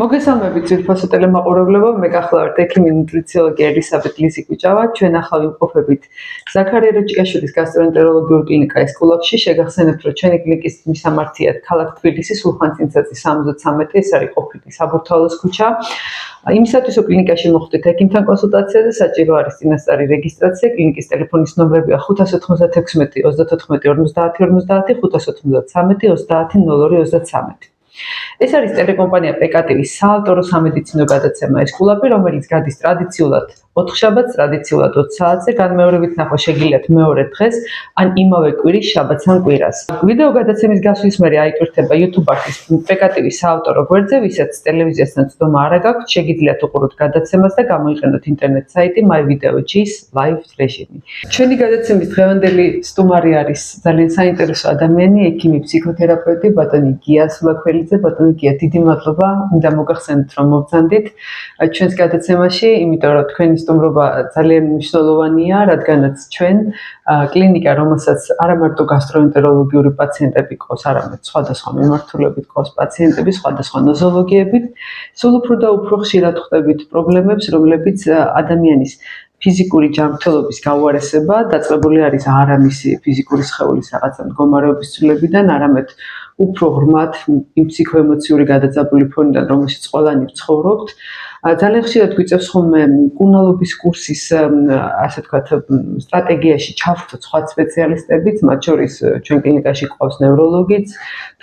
მოგესალმებით ძვირფასო ტელემაყურებლებო, მე გახლავართ ექიმი ნუტრიციოლოგი ელისაბედ ლიზიკვიჭავა. ჩვენ ახლა ვიმყოფებით ზაქარია როჭიკაშვილის გასტროენტეროლოგიურ კლინიკა ესკულაპში. შეგახსენებთ, რომ ჩვენი კლინიკის მისამართია ქალაქ თბილისის სულხან-წინცაძის 73, ეს არის ყოფილი საბურთალოს ქუჩა. იმისათვის, რომ კლინიკაში მოხვდეთ ექიმთან კონსულტაციაზე, საჭირო არის წინასწარი რეგისტრაცია. კლინიკის ტელეფონის ნომრებია 596 34 50 50, 593 30 02 33. ეს არის ტელეკომპანია პეკატივის საავტორო სამედიცინო გადაცემა ესკულაპი, რომელიც გადის ტრადიციულად 4 შაბათს, ტრადიციულად 20 საათზე, განმეორებით ნახვა შეგიძლიათ მეორე დღეს, ან იმავე კვირის შაბათს ან კვირას. ვიდეო გადაცემის გასვლის მერე აიკვრთება YouTube არხის პეკატივის საავტორო გვერდზე, ვისაც ტელევიზიასთან ცდომა არ აქვს, შეგიძლიათ უყუროთ გადაცემას და გამოიყენოთ ინტერნეტ საიტი MyVideo.gr-ის live რეჟიმი. ჩვენი გადაცემის დღევანდელი სტუმარი არის ძალიან საინტერესო ადამიანი, ექიმი ფსიქოთერაპევტი ბატონი გია სულაქველიძე. ბატონი გია, დიდი მადლობა, მინდა მოგახსენოთ, რომ მობრძანდით ჩვენს გადაცემაში, იმიტომ რომ თქვენი სტუმრობა ძალიან მნიშვნელოვანია, რადგანაც ჩვენ კლინიკა, რომელსაც არა მარტო გასტროენტეროლოგიური პაციენტები ყავს, არამედ სხვადასხვა მიმართულებით ყავს პაციენტები, სხვადასხვა ნოზოლოგიებით, სულ უფრო და უფრო ხშირად ხვდებით პრობლემებს, რომლებიც ადამიანის ფიზიკური ჯანმრთელობის გაუარესება დაწყებული არის არა მისი ფიზიკური სხეულის რაღაცა მდგომარეობის ცვლილებიდან, არამედ უფრო ღრმად იმ ფსიქოემოციური გადაძაბული ფონიდან, რომელშიც ყველანი ვცხოვრობთ. ძალიან ხშირად გვიწევს ხოლმე მკურნალობის კურსის, ასე ვთქვათ, სტრატეგიაში ჩავხტოთ სხვა სპეციალისტებიც, მათ შორის ჩვენ კლინიკაში ყავს ნევროლოგიც,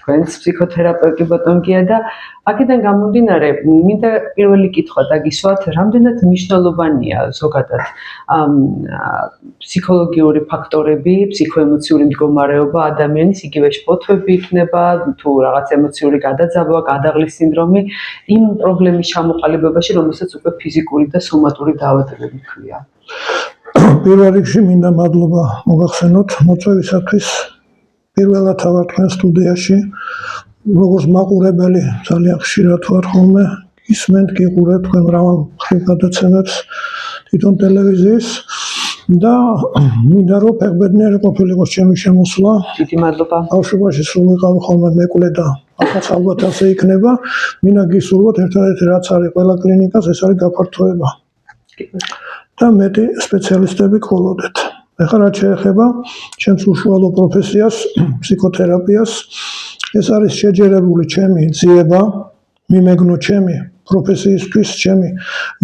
თქვენც ფსიქოთერაპევტი ბატონ გია და აქედან გამომდინარე, მინდა პირველი კითხვა დაგისვათ, რამდენად მნიშვნელოვანია ზოგადად ფსიქოლოგიური ფაქტორები, ფსიქოემოციური მდგომარეობა ადამიანის, იგივე შფოთვები იქნება, თუ რაღაც ემოციური გადაძაბვა, გადაღლის სინდრომი, იმ პრობლემის ჩამოყალიბებაში, რომელსაც უკვე ფიზიკური და სომატური დაავადებები ქვია. პირველ რიგში მინდა მადლობა მოგახსენოთ მოწვევისათვის. პირველად ვარ თქვენ სტუდიაში, როგორც მაყურებელი ძალიან ხშირად ვარ ხოლმე, ისმენთ, გიყურებთ თქვენ მრავალ გადაცემებს თვითონ ტელევიზიის და მინდა რომ ფეხბედნიერი ყოფილიყოს ჩემი შემოსვლა. დიდი მადლობა. ბავშვობაში სულ ვიყავი ხოლმე მეკლე და ახაც ალბათ ასე იქნება. მინდა გისურვოთ ერთადერთი რაც არის ყველა კლინიკას, ეს არის გაფართოება. და მეტი სპეციალისტები გყოლოდეთ. ეხლა რაც შეეხება ჩემს უშუალო პროფესიას, ფსიქოთერაპიას, ეს არის შეჯერებული ჩემი ძიება, მიმეგნო ჩემი პროფესიისთვის, ჩემი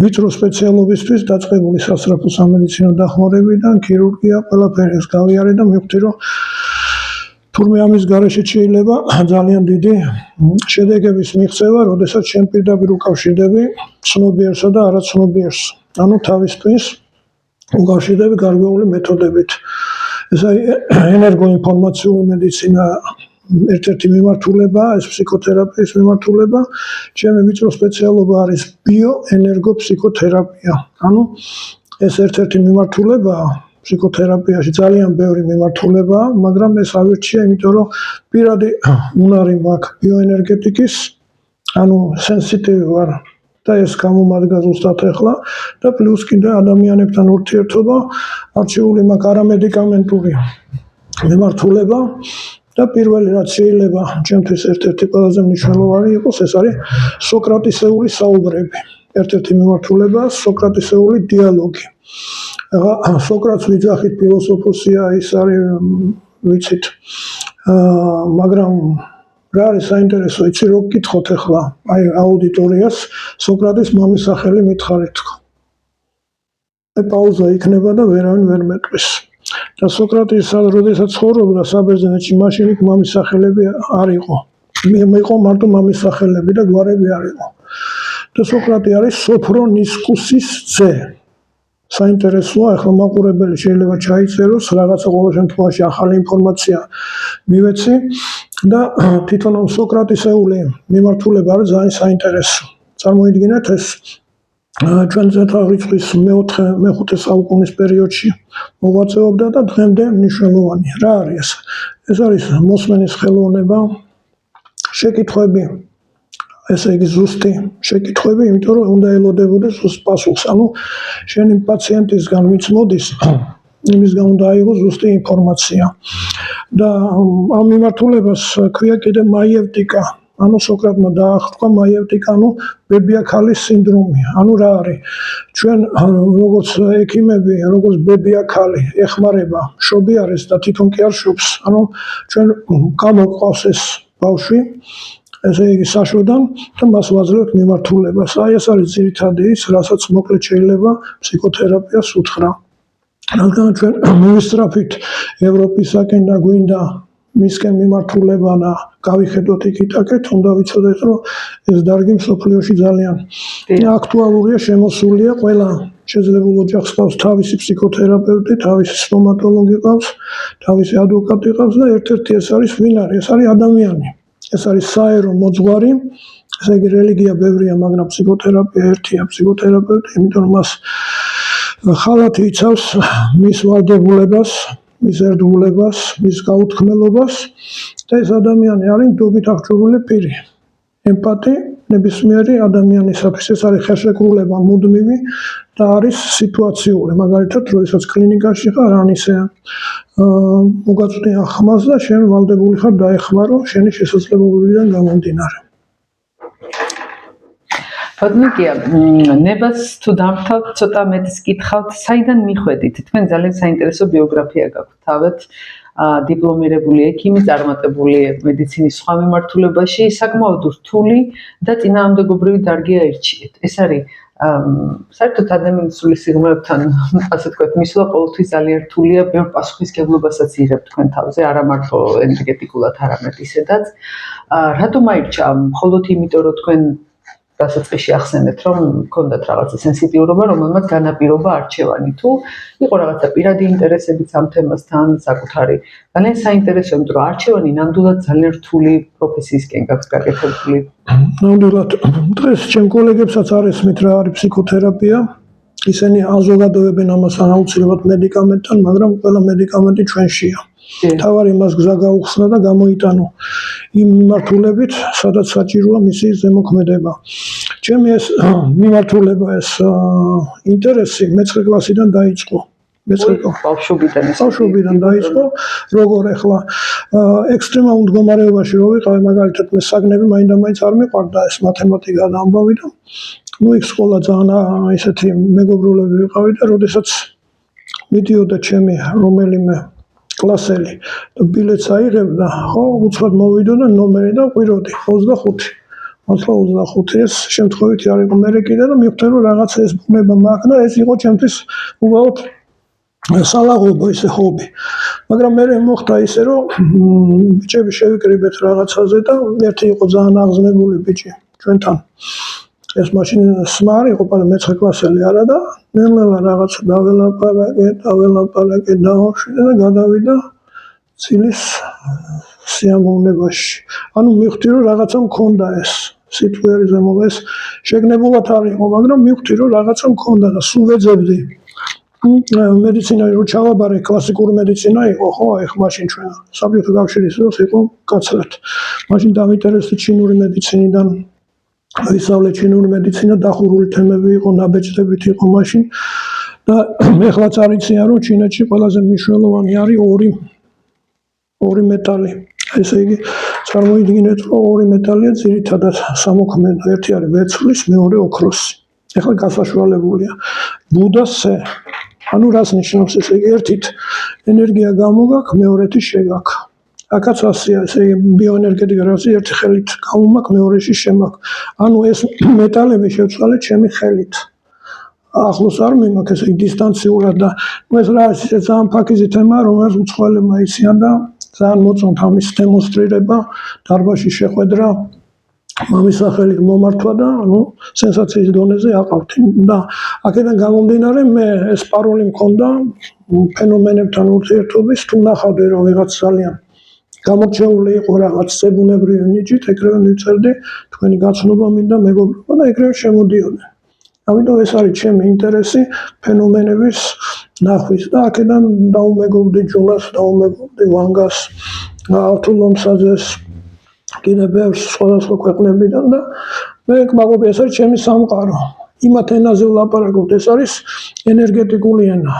ვიწრო სპეციალობისთვის დაწყებული სასწრაფო სამედიცინო დახმარებიდან, ქირურგია, ყველაფერი ეს გავიარე და მივხვდი, რომ თურმე ამის გარეშე შეიძლება ძალიან დიდი შედეგების მიღწევა, როდესაც შენ პირდაპირ უკავშირდები ცნობიერსა და არაცნობიერს, ანუ თავისთვის უკავშირდები გარკვეული მეთოდებით. ეს არის ენერგოინფორმაციული მედიცინა ერთ-ერთი მიმართულება, ეს ფსიქოთერაპიის მიმართულება. ჩემი ვიწრო სპეციალობა არის ბიოენერგოფსიქოთერაპია. ანუ ეს ერთ-ერთი მიმართულებაა ფსიქოთერაპიაში, ძალიან ბევრი მიმართულებაა, მაგრამ ეს ავირჩია, იმიტომ რომ პირადი უნარი მაქვს ბიოენერგეტიკის, ანუ სენსიტივი ვარ და ეს გამომადგა ზუსტად ახლა და პლუს კიდე ადამიანებთან ურთიერთობა, არჩეული მაქვს არამედიკამენტური მიმართულება და პირველი რაც შეიძლება ჩემთვის ერთ-ერთი ყველაზე მნიშვნელოვანი იყოს, ეს არის სოკრატისეული საუბრები. ერთ-ერთი მიმართულება სოკრატისეული დიალოგი. ახლა სოკრატს ვიძახით ფილოსოფოსია, ის არის ვიცით, მაგრამ რა არის საინტერესო, იცი რო გკითხოთ ახლა, აი აუდიტორიას, სოკრატის მამის სახელი მითხარით თქვა. პაუზა იქნება და ვერავინ ვერ მეტყვის. და სოკრატის როდესაც ცხოვრობდა საბერძნეთში, მაშინ იქ მამის სახელები არ იყო. იყო მარტო მამის სახელები და გვარები არ იყო. და სოკრატი არის სოფრონისკუსის ძე. საინტერესოა, ახლა მაყურებელი შეიძლება ჩაიწეროს, რაღაცა ყოველ შემთხვევაში ახალი ინფორმაცია მივეცი და თვითონ სოკრატისეული მიმართულება არის ძალიან საინტერესო. წარმოიდგინეთ ეს ჩვენ წელთაღრიცხვის მე-5 საუკუნის პერიოდში მოღვაწეობდა და დღემდე მნიშვნელოვანია. რა არის ეს? ეს არის მოსმენის ხელოვნება, შეკითხვები, ესე იგი ზუსტი შეკითხვები, იმიტომ რომ უნდა ელოდებოდეს ზუსტ პასუხს. ანუ შენი პაციენტისგან ვინც მოდის, იმისგან უნდა აიღოს ზუსტი ინფორმაცია. და ამ მიმართულებას ქვია კიდე მაიევტიკა. ანუ სოკრატმა დაახრყვა მაიევტიკანუ ბებიაქალის სინდრომი. ანუ რა არის? ჩვენ როგორც ექიმები, როგორც ბებიაქალი ეხმარება, შობი არის და თვითონ კი არ შობს. ანუ ჩვენ გამოგვყავს ეს ბავშვი, ესე იგი საშოდან და მას ვაძლევთ მიმართულებას. აი ეს არის ძირითადი ის, რასაც მოკლედ შეიძლება ფსიქოთერაპიას უთხრა. რადგან ჩვენ მივისწრაფით ევროპისაკენ და გვინდა მისკენ მიმართულება და გავიხედოთ იქით-აქეთ, უნდა ვიცოდეთ, რომ ეს დარგი მსოფლიოში ძალიან აქტუალურია, შემოსულია ყველა შეძლებულ ოჯახს ყავს თავისი ფსიქოთერაპევტი, თავისი სტომატოლოგი ყავს, თავისი ადვოკატი ყავს და ერთ-ერთი ეს არის ვინ არის? ეს არის ადამიანი. ეს არის საერო მოძღვარი, ესე იგი რელიგია ბევრია, მაგრამ ფსიქოთერაპია ერთია, ფსიქოთერაპევტი, იმიტომ რომ მას ხალათი იცავს მის ვალდებულებას, მის ერთგულებას, მის გაუთქმელობას და ეს ადამიანი არის ნდობით აღჭურვილი პირი. ემპათი ნებისმიერი ადამიანისათვის, ეს არის ხელშეკრულება მუდმივი და არის სიტუაციური. მაგალითად, როდესაც კლინიკაში ხარ, ან ისე მოგაწვდიან ხმას და შენ ვალდებული ხარ დაეხმარო შენი შესაძლებლობებიდან გამომდინარე. ბატონიკია, ნებას თუ დამთავრ, ცოტა მეტს გითხავთ, საიდან მიხვედით? თქვენ ძალიან საინტერესო ბიოგრაფია გაქვთ. თავად დიპლომირებული ექიმი, წარმატებული მედიცინის სხვა მიმართულებაში, საკმაოდ რთული და წინააღმდეგობრივი დარგი აირჩიეთ. ეს არის საერთოდ ადამიანის სულის სიღრმეებთან, ასე თქვათ, მისვლა ყოველთვის ძალიან რთულია, ბევრ პასუხისმგებლობასაც იღებთ თქვენ თავზე, არა მარტო ენერგეტიკულად, არამედ ისედაც. რატომ აირჩა? მხოლოდ იმიტომ, რომ თქვენ დასაწყისში ახსენეთ, რომ გქონდათ რაღაცა სენსიტიურობა, რომელმაც განაპირობა არჩევანი, თუ იყო რაღაცა პირადი ინტერესებიც ამ თემასთან, საკუთარი. ძალიან საინტერესოა, იმიტომ რომ არჩევანი ნამდვილად ძალიან რთული პროფესიისკენ გაქვს გაკეთებული. ნამდვილად, დღეს ჩემ კოლეგებსაც არ ესმით რა არის ფსიქოთერაპია. ისინი აზოგადოებენ ამას აუცილებლად მედიკამენტთან, მაგრამ ყველა მედიკამენტი ჩვენშია. თავარი მას გზა გაუხსნა და გამოიტანო იმ მიმართულებით, სადაც საჭიროა მისი ზემოქმედება. ჩემი ეს მიმართულება, ეს ინტერესი მე-9 კლასიდან დაიწყო. ბავშვობიდან დაიწყო, როგორ ახლა ექსტრემალურ მდგომარეობაში რო ვიყავი, მაგალითად მე საგნები მაინდა-მაინც არ მიყვარდა, ეს მათემატიკა და ამბავი და იქ სკოლა ძალიან ისეთი მეგობრულები ვიყავი და როდესაც მიდიოდა ჩემი რომელიმე კლასელი და ბილეთს აიღებდა, ხო, უცხოდ მოვიდოდა ნომერი და ყვიროდი 25. მართლა 25 ეს შემთხვევით არ იყო მე კიდე და მივხვდი რომ რაღაცა ეს ბუნება მაქვს და ეს იყო ჩემთვის უბრალოდ სალაღობო ისე ჰობი. მაგრამ მე მოხდა ისე რომ ბიჭები შევიკრიბეთ რაღაცაზე და ერთი იყო ძალიან აღზნებული ბიჭი ჩვენთან. ეს მაშინ სმარ იყო პარა მე-9 კლასელი არა და ნელ-ნელა რაღაცა დაველაპარაკე დაუშვი და გადავიდა ცილის სიამოვნებაში. ანუ მივხვდი რომ რაღაცა მქონდა ეს სიტყვიერი ზემოვა ეს შეგნებულად არ იყო, მაგრამ მივხვდი რომ რაღაცა მქონდა და სულ ვეძებდი. მედიცინა რო ჩავაბარე, კლასიკური მედიცინა იყო, ხო, ეხ მაშინ ჩვენ საბჭოთა კავშირის დროს იყო კაცრად. მაშინ დავინტერესდი ჩინური მედიცინიდან. ვისწავლე ჩინური მედიცინა, დახურული თემები იყო, ნაბეჭდებით იყო მაშინ და ეხლაც არ იციან რომ ჩინეთში ყველაზე მნიშვნელოვანი არის ორი მეტალი. ესე იგი წარმოიდგინეთ რომ ორი მეტალია ძირითადად სამოქმედო, ერთი არის ვერცხლის, მეორე ოქროსი. ეხლა გასაშვალებულია. ბუდასე. ანუ რას ნიშნავს ესე იგი ერთით ენერგია გამოგაქვს, მეორეთი შეგაქვს. აქაც ასეა, ესე იგი ბიოენერგეტიკა რაც ერთი ხელით გამომაქვს, მეორეში შემაქვს. ანუ ეს მეტალები შევცვალეთ ჩემი ხელით. ახლოს არ მიმაქვს ესე იგი დისტანციურად და ეს რა არის ეს ძალიან ფაქიზი თემა, რომელიც უცხოელებმა იციან და ძალიან მოწონთ ამის დემონსტრირება, დარბაზში შეხვედრა, მამის სახელით მომართვა და ანუ სენსაციის დონეზე აყავთ და აქედან გამომდინარე მე ეს პაროლი მქონდა ფენომენებთან ურთიერთობის თუ ნახავდი რომ ვიღაც ძალიან გამორჩეული იყო რაღაც ზებუნებრივი ნიჭით, ეგრევე მივწერდი თქვენი გაცნობა მინდა მეგობრობა და ეგრევე შემოდიოდი. ამიტომ ეს არის ჩემი ინტერესი ფენომენების ნახვის და აქედან დაუმეგობრდი ჯონას, დაუმეგობრდი ვანგას, ალთულომსაძეს, კიდე ბევრს სხვადასხვა ქვეყნებიდან და მე მგონი ეს არის ჩემი სამყარო. იმათ ენაზე ვლაპარაკობ, ეს არის ენერგეტიკული ენა.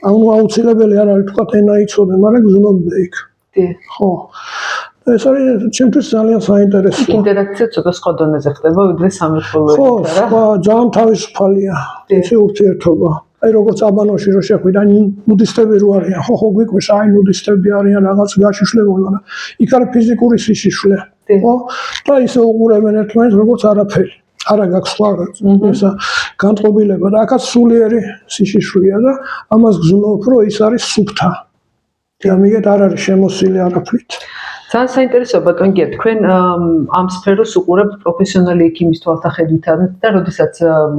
ანუ აუცილებელი არ არის თქვა ენა იცოდე, მაგრამ გზნობდე იქ. ხო. ეს არის ჩემთვის ძალიან საინტერესო. ინტერაქცია ცოტა სხვა დონეზე ხდება, ვიდრე სამეთხოვლო ხო, სხვა ძალიან თავისუფალია ეს ურთიერთობა. აი როგორც აბანოში რო შეხვიდა ნუდისტები რო არიან, ხო გვიყვეს, აი ნუდისტები არიან რაღაც გაშიშლებულო და იქ არის ფიზიკური სიშიშვლე, ხო? და ისე უყურებენ ერთმანეთს როგორც არაფერი. არა გაქვს სხვა ესა განწყობილება და აქაც სულიერი სიშიშვლეა და ამას გზნობ, რომ ის არის სუფთა. და მიგეთ არ არის შემოსილი არაფრით. ძალიან საინტერესოა ბატონ გია, თქვენ ამ სფეროს უყურებთ პროფესიონალი ექიმის თვალსაჩინოთანაც და როდესაც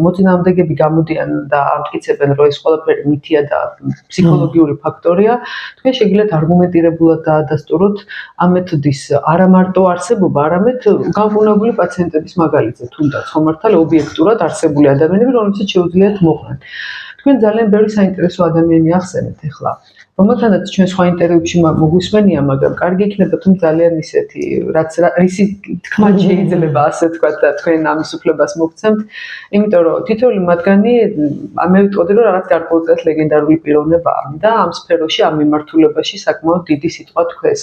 მოწინააღმდეგეები გამოდიან და ამტკიცებენ, რომ ეს ყველაფერი მითია და ფსიქოლოგიური ფაქტორია, თქვენ შეგიძლიათ არგუმენტირებულად დაადასტუროთ ამ მეთოდის არა მარტო არსებობა, არამედ განკურნებული პაციენტების მაგალითზე, თუნდაც ხომ მართალ ობიექტურად არსებული ადამიანები, რომლებსაც შეუძლიათ მოყრან. თქვენ ძალიან ბევრი საინტერესო ადამიანი ახსენეთ ახლა. რომელთანაც ჩვენ სხვა ინტერვიუებში მოგვისმენია, მაგრამ კარგი იქნება თუ ძალიან ისეთი, რაც რისი თქმა შეიძლება ასე თქვა და თქვენ ამის უფლებას მოგცემთ, იმიტომ რომ თითოეული მათგანი მე ვიტყოდი რომ რაღაც გარკვეულწილად ლეგენდარული პიროვნებაა და ამ სფეროში, ამ მიმართულებაში საკმაოდ დიდი სიტყვა თქვეს.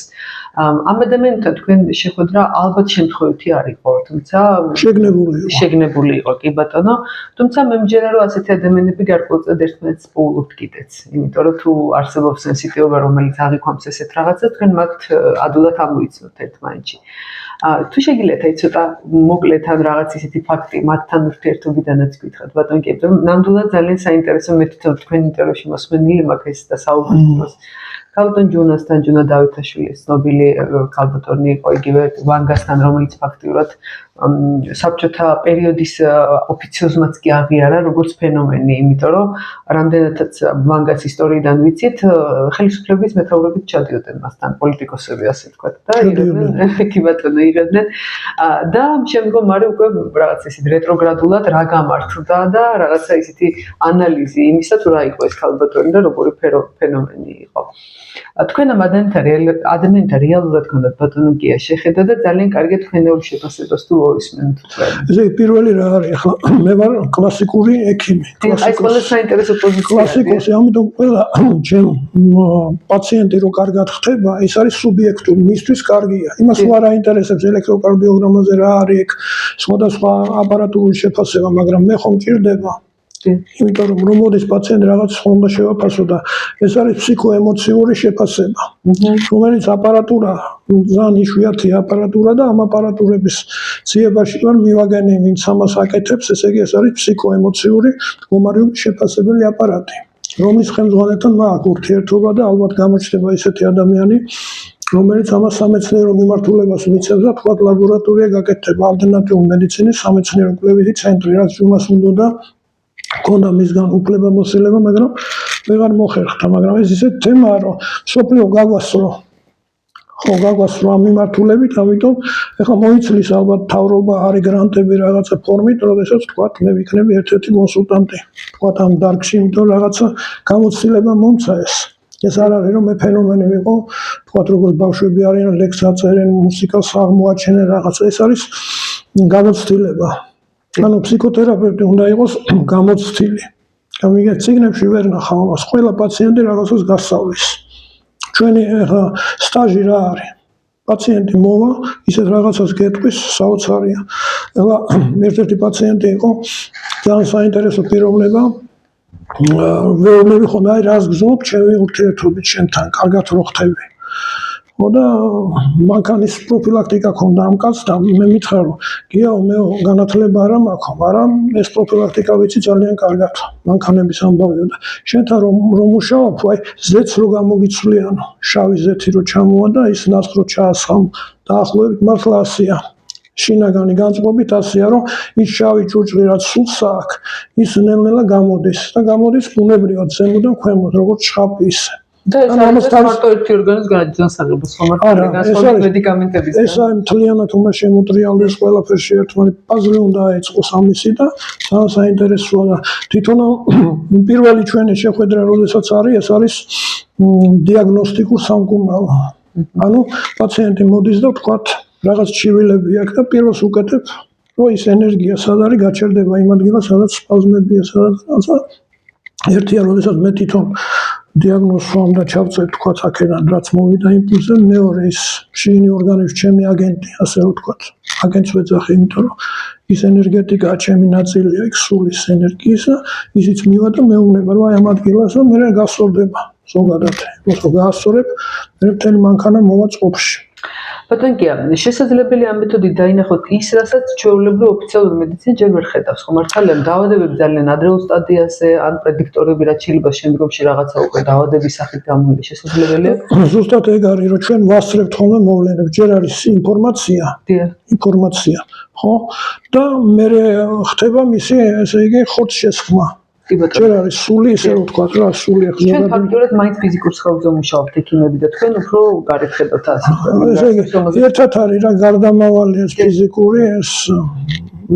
ამ ადამიანთან თქვენ შეხვედრა ალბათ შემთხვევითი არ იყო, თუმცა შეგნებული იყო, კი ბატონო, თუმცა მე მჯერა რომ ასეთი ადამიანები გარკვეულწილად ერთმანეთს პოულობთ კიდეც, იმიტომ რომ თუ არსებობს სენსიტივობა, რომელიც აღიქვამს ესეთ რაღაცას, თქვენ მათ ადვილად ამოიცნოთ ერთმანეთში. თუ შეგიძლიათ აი ცოტა მოკლედ ან რაღაც ისეთი ფაქტი მათთან ურთიერთობიდანაც გითხრათ, ბატონ კი, ნამდვილად ძალიან საინტერესო მე თვითონ თქვენ ინტერვიუში მოსმენილი მაქვს ეს და საუბრობთ დროს. ქალბატონ ჯუნასთან, ჯუნა დავითაშვილის ცნობილი ქალბატონი იყო იგივე ვანგასთან, რომელიც ფაქტიურად საბჭოთა პერიოდის ოფიციოზმაც კი აღიარა როგორც ფენომენი, იმიტომ რომ რამდენადაც ვანგას ისტორიიდან ვიცით, ხელისუფლების მეთაურობით ჩადიოდნენ მასთან პოლიტიკოსები, ასე ვთქვათ, და იღებდნენ, კი ბატონო, იღებდნენ და შემდგომ არის უკვე რაღაც ისეთი რეტროგრადულად რა გამართლდა და რაღაცა ისეთი ანალიზი იმისა, თუ რა იყო ეს ქალბატონი და როგორი ფენომენი იყო. თქვენ ამ ადამიანთა რეალურად გქონდათ ბატონო გია შეხედა და ძალიან კარგი თქვენეულ შეფასებას თუ მოისმენთ თქვენ. ესე პირველი რა არის ახლა მე ვარ კლასიკური ექიმი. აი ყველა საინტერესო პოზიცია. კლასიკოსი, ამიტომ ყველა ჩემ პაციენტი რო კარგად ხდება, ის არის სუბიექტური, მისთვის კარგია. იმას რა აინტერესებს ელექტროკარდიოგრამაზე რა არის ეგ სხვადასხვა აპარატურული შეფასება, მაგრამ მე ხომ მჭირდება. იმიტომ რომ მოდის პაციენტი რაღაც უნდა შევაფასო და ეს არის ფსიქოემოციური შეფასება, რომელიც აპარატურა ძალიან იშვიათი აპარატურა და ამ აპარატურების ძიებაში ვარ მივაგენი, ვინც ამას აკეთებს, ესე იგი ეს არის ფსიქოემოციური მდგომარეობის შეფასებელი აპარატი, რომლის ხელმძღვანელთან მაქვს ურთიერთობა და ალბათ გამოჩნდება ისეთი ადამიანი, რომელიც ამას სამეცნიერო მიმართულებას მიცემს და თქვა ლაბორატორია გაკეთდება ალტერნატიული მედიცინის სამეცნიერო კვლევითი ცენტრი, რაც ჯუნას უნდა კონდა მისგან უფლება მოსილება, მაგრამ ვეღარ მოხერხდა, მაგრამ ეს ისეთ თემაა, რომ სოფლიო გაგვასწრო. ხო, გაგვასწრო ამ მიმართულებით, ამიტომ ეხლა მოიცლის ალბათ თავრობა არის გრანტები რაღაცა ფორმით, როდესაც თქვა მე ვიქნები ერთ-ერთი კონსულტანტი. თქვა ამ დარგში, იმიტომ რაღაცა გამოცდილება მომცა ეს. ეს არ არის რომ მე ფენომენი ვიყო, თქვა როგორც ბავშვები არიან, ლექს აწერენ, მუსიკას აღმოაჩენენ რაღაცა, ეს არის გამოცდილება. ანუ ფსიქოთერაპევტი უნდა იყოს გამოცდილი. გამიგეთ ციგნებში ვერ ნახავ ამას, ყველა პაციენტი რაღაცას გასწავლის. ჩვენი ახლა სტაჟი რა არის? პაციენტი მოვა, ისეთ რაღაცას გეტყვის, საოცარია. ახლა ერთ-ერთი პაციენტი იყო ძალიან საინტერესო პიროვნება. ვეუბნები ხოლმე, აი რას გზნობ ჩემი ურთიერთობით შენთან, კარგად რო ხდები. და მანქანის პროფილაქტიკა ქონდა ამ კაცს და მე მითხრა რომ გიაო მე განათლება არ მაქვს, მაგრამ ეს პროფილაქტიკა ვიცი ძალიან კარგად მანქანების ამბავია და შენთან რომ მუშაობ, აი ზეთს რო გამოგიცვლიანო, შავი ზეთი რო ჩამოვა და ის ნასხ რო ჩაასხამ, დაახლოებით მართლა 100-ია. შინაგანი განწყობით 100-ია, რომ ის შავი ჭურჭლი რაც სულს აქვს, ის ნელ-ნელა გამოდის და გამოდის ბუნებრივად ზემოდან ქვემოთ, როგორც ჩხაპი ისე. და ეს არის მარტო ერთი ორგანოს განსაზღვრებას ხომ არ განსხვავებით მედიკამენტების. ეს არის მთლიანად უნდა შემოტრიალდეს ყველაფერში ერთმანეთ პაზლი უნდა აეწყოს ამისი და ძალიან საინტერესოა და თვითონ პირველი ჩვენი შეხვედრა როდესაც არის, ეს არის დიაგნოსტიკურ სამკურნალო. ანუ პაციენტი მოდის და თქვათ რაღაც ჩივილები აქვს და პირველს უკეთებ, რომ ის ენერგია სად არის გაჩერდება იმ ადგილას, სადაც სპაზმებია, სადაც ერთია, როდესაც მე თვითონ დიაგნოზს უნდა ჩავწერ თქვათ აქედან რაც მოვიდა იმპულსზე მეორე ის შინი ორგანიზმის ჩემი აგენტი ასე ვთქვათ აგენტს ვეძახი იმიტომ რომ ის ენერგეტიკაა ჩემი ნაწილია იქ სულის ენერგიისა ისიც მივა და მეუბნება რომ აი ამ ადგილას მე გასწორდება ზოგადად რო გაასწორებ მე მთელი მანქანა მოვა წყობაში ბატონ გია შესაძლებელია ამ მეთოდით დაინახოთ ის რასაც ჩვეულებრივ ოფიციალურ მედიცინა ჯერ ვერ ხედავს ხო მართალია დაავადებები ძალიან ადრეულ სტადიაზე ან პრედიქტორები რაც შეიძლება შემდგომში რაღაცა უკვე დაავადების სახით გამოვლი შესაძლებელია ზუსტად ეგ არის რომ ჩვენ ვასწრებთ ხოლმე მოვლენებს ჯერ არის ინფორმაცია ხო და მე ხდება მისი ესე იგი ხორცშესხმა ჯერ არის სული ისე რომ თქვა რა სული ახლა ჩვენ ფაქტობრივად მაინც ფიზიკურ სხეულზე მუშაობთ ექიმები და თქვენ უფრო გარეთ ხედავთ ასე ესე იგი ერთად არის რა გარდამავალი ეს ფიზიკური ეს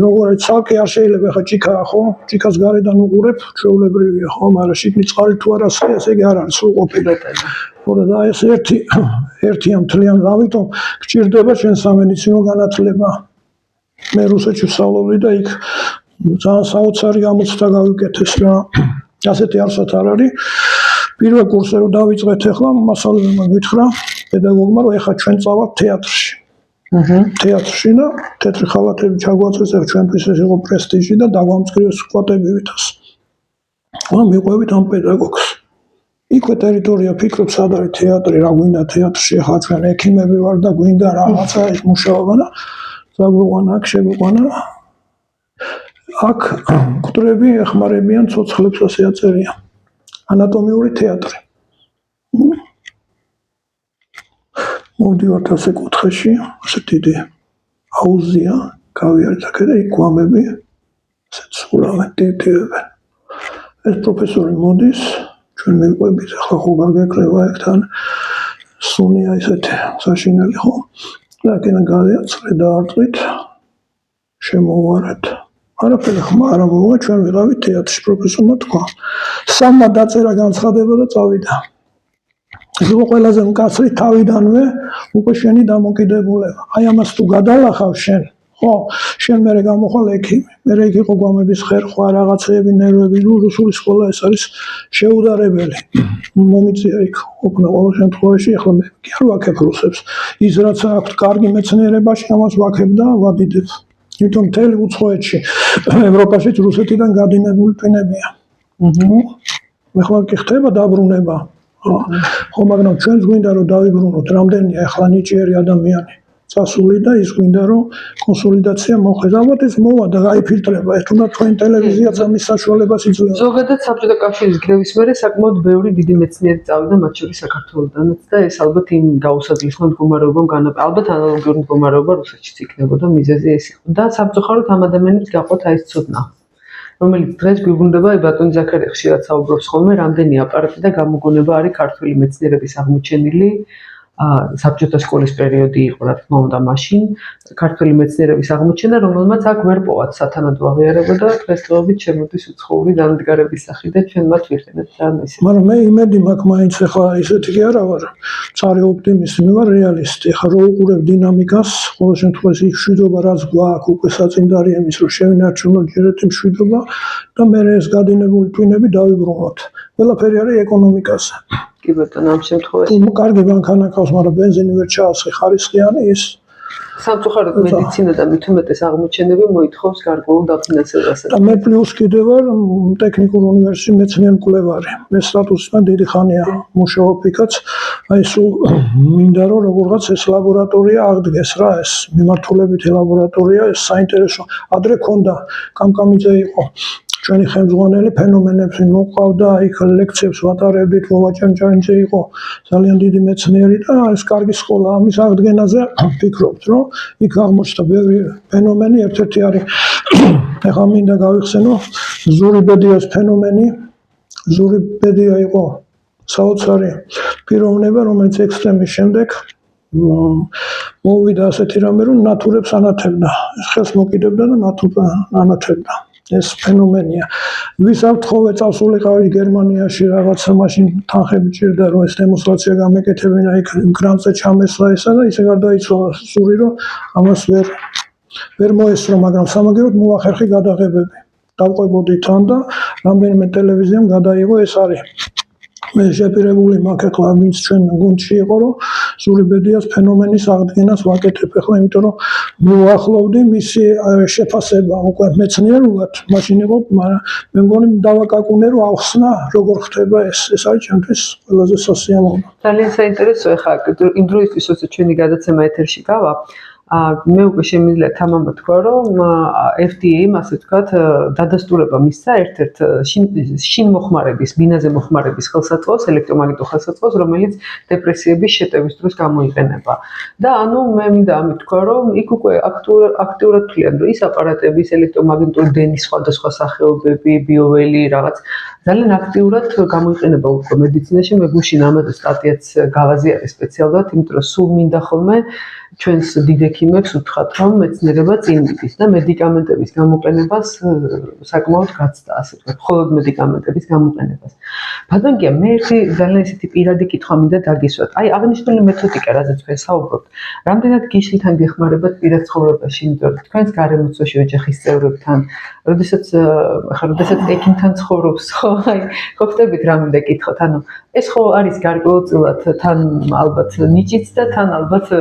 როგორც ცალკე არ შეიძლება ხა ჭიქაა ხო ჭიქას გარედან უყურებ ჩვეულებრივია ხო მაგრამ შიგნით წყალი თუ არ ასხი ესე იგი არ არის სრულყოფილი ხო და ეს ერთია მთლიან ამიტომ გჭირდება ჩვენ სამედიცინო განათლება მე რუსეთში ვსწავლობდი და იქ ძალიან საოცარი გამოცდა გავიკეთეს რა ასეთი არსად არ არის პირველ კურსზე რომ დავიწყეთ ახლა მასწავლებელმა გითხრა პედაგოგმა რომ ეხლა ჩვენ წავალთ თეატრში და თეთრი ხალათები ჩაგვაწეს ახლა ჩვენთვის ეს იყო პრესტიჟი და დაგვამწყირეს კვატებივითას ხო მიყვებით ამ პედაგოგს იქვე ტერიტორია ფიქრობს სად არის თეატრი რა გვინდა თეატრში ახლა ჩვენ ექიმები ვარ და გვინდა რაღაცა ის მუშაობა და საგვიყვანა აქ შეგვიყვანა აქ გვტრები ეხმარებიან ცოცხლებს ასე აწერია ანატომიური თეატრი მოვდივართ ასე კუთხეში ასე დიდი აუზია გავიარეთ აქ და იქ გვამები ასე ცურავენ დიდებენ ეს პროფესორი მოდის ჩვენ მივყვებით ახლა ხო გაგეკრება ეგთან სუნია ისეთი საშინელი ხო და აქედან გადაიწყეთ და არტყით შემოვარეთ არაფერი ხმა არ მოვა ჩვენ ვიყავით თეატრში პროფესორმა თქვა სამმა დაწერა განცხადება და წავიდა ეს იყო ყველაზე მკაცრი თავიდანვე უკვე შენი დამოკიდებულება აი ამას თუ გადალახავ შენ ხო შენ მერე გამოხვალ ექიმი მერე იქ იყო გვამების ხერხვა რაღაცეები ნერვები რუსული სკოლა ეს არის შეუდარებელი მომიწია იქ ყოფნა ყოველ შემთხვევაში ახლა მე კი არ ვაქებ რუსებს ის რაც აქვთ კარგი მეცნიერებაში ამას ვაქებ და ვადიდებ იმიტომ მთელი უცხოეთში ევროპაშიც რუსეთიდან გადინებული ტვინებია ახლა კი ხდება დაბრუნება ხო მაგრამ ჩვენს გვინდა რომ დავიბრუნოთ რამდენია ახლა ნიჭიერი ადამიანი წასული და ის გვინდა რომ კონსოლიდაცია მოხდეს ალბათ ეს მოვა და გაიფილტრება ეს თუნდაც თქვენ ტელევიზიაც ამის საშუალებას იძლევა ზოგადად საბჭოთა კავშირის გრევის მერე საკმაოდ ბევრი დიდი მეცნიერი წავიდა მათ შორის საქართველოდანაც და ეს ალბათ იმ გაუსაძლისო მდგომარეობამ ალბათ ანალოგიური მდგომარეობა რუსეთშიც იქნებოდა მიზეზი ეს იყო და სამწუხაროდ ამ ადამიანებს გაყოთ აი ეს ცოდნა რომელიც დღეს გვიბრუნდება ბატონი ზაქარია ხშირად საუბრობს ხოლმე რამდენი აპარატი და გამოგონება არის ქართული მეცნიერების აღმოჩენილი საბჭოთა სკოლის პერიოდი იყო რა თქმა უნდა მაშინ ქართული მეცნიერების აღმოჩენა რომელმაც აქ ვერ პოვათ სათანადო აღიარება და დღესდღეობით შემოდის უცხოური დანადგარების სახით და ჩვენ მათ ვიხდებით და ესე მაგრამ მე იმედი მაქვს მაინც ახლა ისეთი კი არა ვარ ცარი ოპტიმისტი მე ვარ რეალისტი ახლა რო უყურებ დინამიკას ყოველ შემთხვევაში ის მშვიდობა რაც გვაქვს უკვე საწინდარი იმის რომ შევინარჩუნოთ ჯერ ერთი მშვიდობა და მე ეს გადინებული ტვინები დავიბრუნოთ ყველაფერი არის ეკონომიკაზე კი ბატონო ამ შემთხვევაში კარგი მანქანა ყავს მაგრამ ბენზინი ვერ ჩაასხი ხარისხიანი ის სამწუხაროდ მედიცინა და მით უმეტეს აღმოჩენები მოითხოვს გარკვეულ დაფინანსებას და მე პლუს კიდევ ვარ ტექნიკურ უნივერსიტეტში მეცნიერ-მკვლევარი მე სტატუსიდან დიდი ხანია მუშაობ იქაც აი სულ მინდა რომ როგორღაც ეს ლაბორატორია აღდგეს რა ეს მიმართულებითი ლაბორატორია ეს საინტერესო ადრე ქონდა კამკამიძე იყო ჩვენი ხელმძღვანელი ფენომენებს მოყავდა იქ ლექციებს ვატარებდით ლოვაჭანჭანიძე იყო ძალიან დიდი მეცნიერი და ეს კარგი სკოლა ამის აღდგენაზე ფიქრობთ რომ იქ აღმოჩნდა ბევრი ფენომენი ერთ-ერთი არის ეხლა მინდა გავიხსენო ზურიბედიას ფენომენი ზურიბედია იყო საოცარი პიროვნება რომელიც ექსტრემის შემდეგ მოვიდა ასეთი რამე რომ ნატურებს ანათებდა ხელს მოკიდებდა და ნატურს ანათებდა ეს ფენომენია ვის აქვთ ხოლმე წასულიყავით გერმანიაში რაღაცა მაშინ თანხები ჭირდა რომ ეს დემონსტრაცია გამეკეთებინა იქ გრანტზე ჩამესვა ესა და ისე გარდაიცვალა სული რომ ამას ვერ მოესწრო მაგრამ სამაგეროდ მოახერხი გადაღებები დავყვებოდი თან და რამდენიმე ტელევიზიამ გადაიღო ეს არის მე შეპირებული მაქვს ახლა ვინც ჩვენ გუნდში იყო რომ ზურიბედიას ფენომენის აღდგენას ვაკეთებ ახლა იმიტომ რომ მივახლოვდი მისი შეფასება უკვე მეცნიერულად მაშინ იყო მაგრამ მე მგონი დავაკაკუნე რომ ახსნა როგორ ხდება ეს არის ჩემთვის ყველაზე სასიამოვნო ძალიან საინტერესო ახლა იმ დროისთვის როცა ჩვენი გადაცემა ეთერში გავა მე უკვე შემიძლია თამამად თქვა რომ FDA-მ ასე ვთქვათ დადასტურება მისცა ერთ-ერთ შინმოხმარების ბინაზე მოხმარების ხელსაწყოს ელექტრომაგნიტურ ხელსაწყოს რომელიც დეპრესიების შეტევის დროს გამოიყენება და ანუ მე მინდა ამით თქვა რომ იქ უკვე აქტიურად თვლიან რომ ის აპარატების ელექტრომაგნიტური დენის სხვადასხვა სახეობები ბიოველი რაღაც ძალიან აქტიურად გამოიყენება უკვე მედიცინაში მე გუშინ ამაზე სტატიაც გავაზიარე სპეციალურად იმიტომ რომ სულ მინდა ხოლმე ჩვენს დიდ ექიმებს უთხრათ რომ მეცნიერება წინ მიდის და მედიკამენტების გამოყენებას საკმაოდ გაცდა ასე ვთქვათ მხოლოდ მედიკამენტების გამოყენებას ბატონგია მე ერთი ძალიან ისეთი პირადი კითხვა მინდა დაგისვათ აი აღნიშნული მეთოდიკა რაზეც თქვენ საუბრობთ რამდენად გიშლთან გეხმარებათ პირად ცხოვრებაში იმიტომ რომ თქვენს გარემოცვაში ოჯახის წევრებთან როდესაც ექიმთან ცხოვრობს ხო აი ხო ხდებით რა მინდა კითხოთ ანუ ეს ხო არის გარკვეულწილად თან ალბათ ნიჭიც და თან ალბათ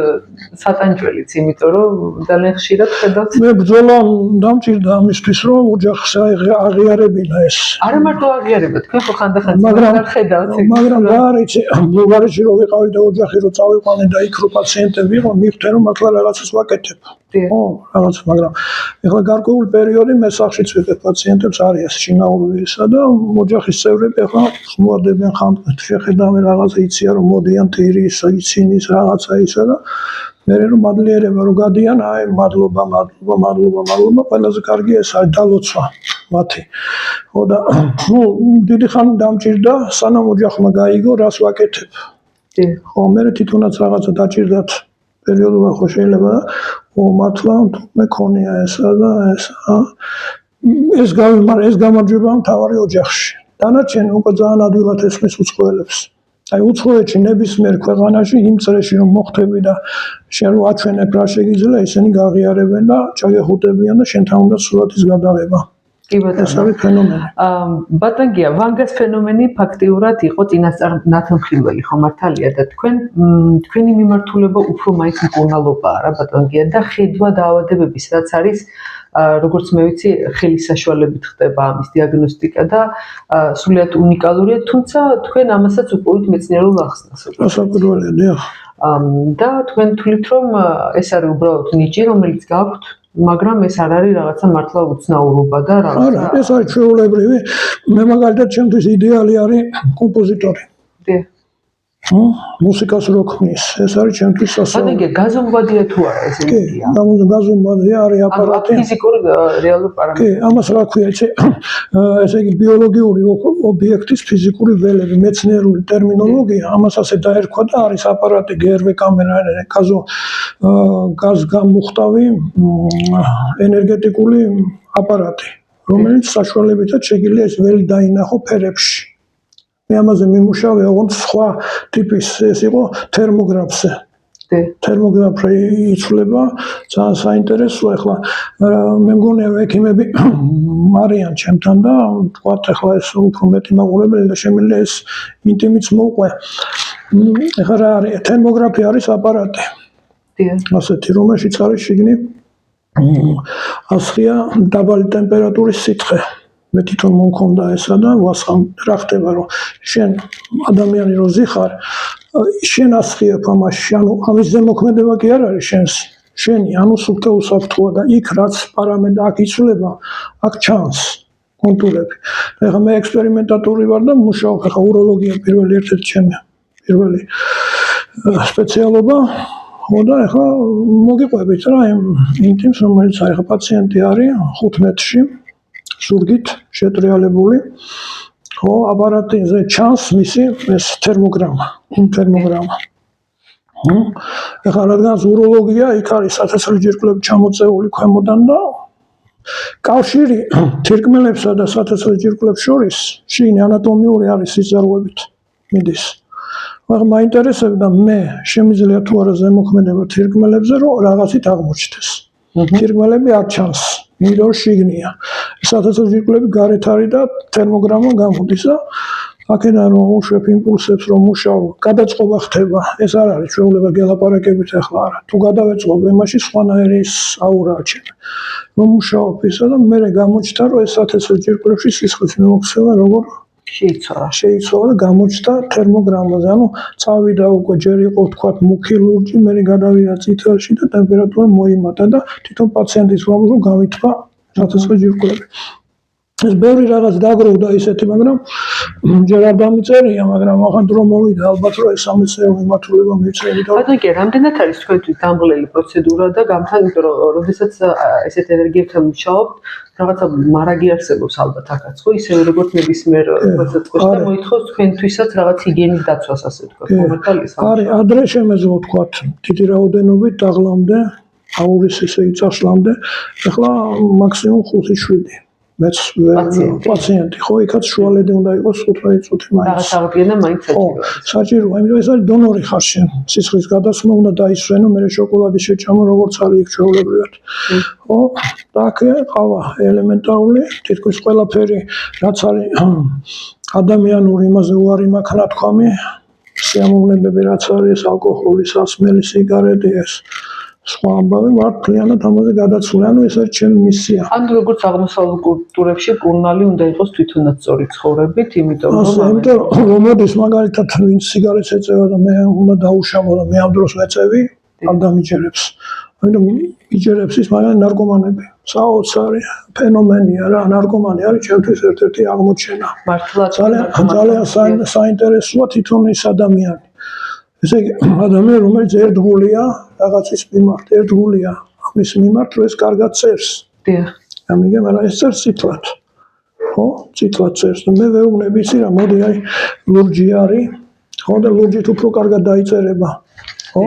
სატანჯველიც, იმიტომ რომ ძალიან ხშირად ხედავთ. მე ბრძოლა დამჭირდა ამისთვის, რომ ოჯახს აღიარებინა ეს. არა მარტო აღიარება, თქვენ ხო ხანდახან მაგარ ხედავთ. მაგრამ რა არის, ბულგარეთში რო ვიყავი და ოჯახი რო წავიყვანე და იქ რო პაციენტები იყო, მივხვდი რომ მართლა რაღაცას ვაკეთებ. ხო, რაღაც, მაგრამ ეხლა გარკვეული პერიოდი მე სახლშიც ვიყებ პაციენტებს არის შინაურისა და ოჯახის წევრები ეხლა მოადებენ ხანდახან შეხედავენ რაღაცა იციან რომ მოდიან თირის, იცინის რაღაცა ისა და მე რომ მადლიერება რო გადიან, აი მადლობა, ყველაზე კარგი ეს არის დალოცვა მათი. ხო და ნუ დიდი ხანი დამჭირდა, სანამ ოჯახმა გაიგო, რას ვაკეთებ. ხო, მე თვითონაც რაღაცა დაჭირდათ პერიოდულად ხო შეიძლება და მართლა მე ქონია ესა და ესა. ეს გამარჯვება მთავარი ოჯახში. დანარჩენი უკვე ძალიან ადვილად ესმის უცხოელებს. აი უცხოეთში ნებისმიერ ქვეყანაში იმ წრეში რომ მოხდები და შენ რო აჩვენებ რა შეგიძლია ისინი გაღიარებენ და ჩაგეხუტებიან და შენთან უნდა სრულად ის გადაღება. კი ბატონო. ეს არის ფენომენი. ბატონგია, ვანგას ფენომენი ფაქტიურად იყო წინასწარ ნათელმხილველი ხო მართალია და თქვენი მიმართულება უფრო მაინც მკურნალობაა რა ბატონგია და ხედვა დაავადებების რაც არის როგორც მე ვიცი ხელის საშუალებით ხდება ამის დიაგნოსტიკა და სრულიად უნიკალურია თუმცა თქვენ ამასაც უპოვით მეცნიერულ ახსნას სასაკვირველია დიახ და თქვენ თვლით რომ ეს არის უბრალოდ ნიჭი რომელიც გაქვთ მაგრამ ეს არ არის რაღაცა მართლა უცნაურობა და რაღაცა არა ეს არის ჩვეულებრივი მე მაგალითად ჩემთვის იდეალი არის კომპოზიტორი დიახ მუსიკას რო ქმნის ეს არის ჩემთვის სასწაული. ბატონო, გაზომვადია თუ არა ეს ენერგია? კი, გაზომვადია არის აპარატი. ფიზიკური რეალური პარამეტრები. კი, ამას რა ქვია, ესე იგი ბიოლოგიური ობიექტის ფიზიკური ველები, მეცნიერული ტერმინოლოგია, ამას ასე დაერქვა და არის აპარატი, GRV კამერა, გაზგამუხტავი ენერგეტიკული აპარატი, რომელიც საშუალებითაც შეგიძლია ეს ველი დაინახო ფერებში. მე ამაზე მიმუშავე ოღონდ სხვა ტიპის ეს იყო თერმოგრაფზე. თერმოგრაფი იცვლება ძალიან საინტერესოა ახლა მე მგონია ექიმები არიან ჩემთან და თქვათ ახლა ეს უფრო მეტი მაყურებელი და შემიძლია ეს ინტიმიც მოყვე. ახლა რა არის თერმოგრაფი არის აპარატი. ასეთი რომელშიც არის შიგნით ასხია დაბალი ტემპერატურის სითხე. მე თვითონ მომქონდა ესა და ვასხამ რა ხდება რომ შენ ადამიანი რო ზიხარ შენ ასხიებ ამაში ანუ ამის ზემოქმედება კი არ არის შენი ანუ სულთა უსაფრთხოა და იქ რაც პარამეტრი აქ იცვლება აქ ჩანს კონტურები ეხლა მე ექსპერიმენტატორი ვარ და მუშაობ ახლა უროლოგია ერთ-ერთი ჩემი პირველი სპეციალობა ხო და ახლა მოგიყვებით რა იმ ინტიმს რომელიც ახლა პაციენტი არის 5 მეტრში ზურგით შეტრიალებული ხო აპარატზე ჩანს მისი ეს თერმოგრამა ეხლა რადგან უროლოგია იქ არის სათესლი ჯირკვლები ჩამოწეული ქვემოდან და კავშირი თირკმელებსა და სათესლი ჯირკვლებს შორის შიგნით ანატომიური არის სიზარღვებით მიდის მაგრამ მაინტერესებდა მე შემიძლია თუ არა ზემოქმედება თირკმელებზე რომ რაღაცით აღმოჩნდეს თირკმელები არ ჩანს მინდორ შიგნია სათესლი ჯირკვლები გარეთ არის და თერმოგრამა გამოდის და აქედან რომ უშვებ იმპულსებს რომ მუშაო, გადაწყობა ხდება. ეს არ არის ჩვეულება გელაპარაკებით ახლა არა. თუ გადავეწყობ იმაში სხვანაირი აურაა ჩემი. რომ მუშაობ ისა და მე გამოჩნდა რომ ეს 1000 ჯირკვლებში სისხლის მიმოქცევა როგორ შეიცვალა და გამოჩნდა თერმოგრამაზე. ანუ წავიდა უკვე ჯერ იყო თქვა მუქი ლურჯი, მე გადავიდა წითელში და ტემპერატურა მოიმატა და თვითონ პაციენტის რომ გამithვა 1000 ჯირკვლები. ეს ბევრი რაღაც დაგროვდა ისეთი, მაგრამ ჯერ არ დამიწერია, მაგრამ ახლა დრო მოვიდა ალბათ რომ ეს სამეცნიერო მიმართულება მივწერე და ბატონო, რამდენად არის თქვენთვის დამღლელი პროცედურა და გამთან, იმიტომ რომ როდესაც ესეთ ენერგიებთან მუშაობთ, რაღაცა მარაგი არსებობს ალბათ აქაც, ხო, ისევე როგორც ნებისმიერ პროცედურაში და მოითხოვს თქვენთვისაც რაღაც ჰიგიენის დაცვას, ასე ვთქვათ, მომენტალიზ. არის, ადრე შემეძლო ვთქვათ, დიდი რაოდენობით დაღლამდე, აურის ესე იწაშლამდე, ახლა მაქსიმუმ 5-7 მეც პაციენტი ხო იქაც შუალედი უნდა იყოს 15 წუთი მაინც. რაღაც აღდგენა მაინც საჭიროა. საჭიროა, იმიტომ ეს არის დონორი ხარ შენ. სისხლის გადასხმა უნდა დაისვენო, მე შოკოლადი შეჭამო როგორც არის იქ ჩვეულებრივად. ხო, და აქ ყავა ელემენტარული, თითქოს ყველაფერი რაც არის ადამიანური იმაზე უარი მაქვს ნათქვამი, სიამოვნებები რაც არის ალკოჰოლი, სასმელი, სიგარეტი ეს სხვა ამბავი ვარ მთლიანად ამაზე გადაცვლილი, ანუ ეს არის ჩემი მისია. ანუ როგორც აღმოსავლურ კულტურებში კურნალი უნდა იყოს თვითონაც სწორი ცხოვრებით, იმიტომ რომ მოდის მაგალითად ვინც სიგარეტს ეწევა და მე უნდა დაუშავო და მე ამ დროს ვეწევი, არ დამიჯერებს. ანუ იჯერებს ის მაგალითად ნარკომანები. საოცარი ფენომენია რა, ნარკომანი არის ჩემთვის ერთ-ერთი აღმოჩენა. მართლა ძალიან საინტერესოა თვითონ ის ადამიანი. ესე იგი, ადამიანი რომელიც ერთგულია რაღაცის მიმართ, ერთგულია ამის მიმართ, რომ ეს კარგად წერს. დიახ. ამიტომ არა ეს წერს წითლად. ხო, წითლად წერს. მე ვეუბნები იცი რა, მოდი აი ლურჯი არის, ხო და ლურჯით უფრო კარგად დაიწერება. ხო?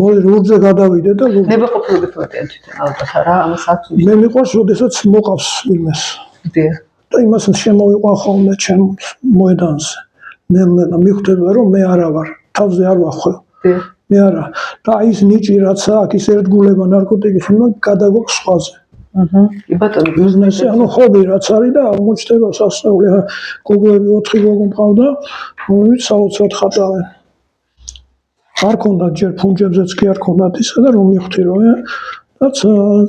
მოდი ლურჯზე გადავიდე და ლურჯი. ნებაყოფლობით მეტია თვითონ ალბათ რა, ამას აქვს. მე მიყვარს, როდესაც მოყავს ვინმეს. დიახ. და იმას შემოვიყვან ხოლმე ჩემ მოედანზე. ნელ-ნელა მიხვდება რომ მე არა ვარ, თავზე არ ვახვევ. მე არა. და ის ნიჭი რაც აქვს, ის ერთგულება ნარკოტიკის მიმართ გადაგვაქვს სხვაზე. კი ბატონო, ბიზნესი, ანუ ხობი რაც არის და აღმოჩნდება სასწაული. გოგოები 4 გოგო მყავდა, რომლებიც საოცრად ხატავენ. არ ქონდათ ჯერ ფუნჯებზეც კი არ ქონდათ ისა და რომ მიხვდი რომ რაც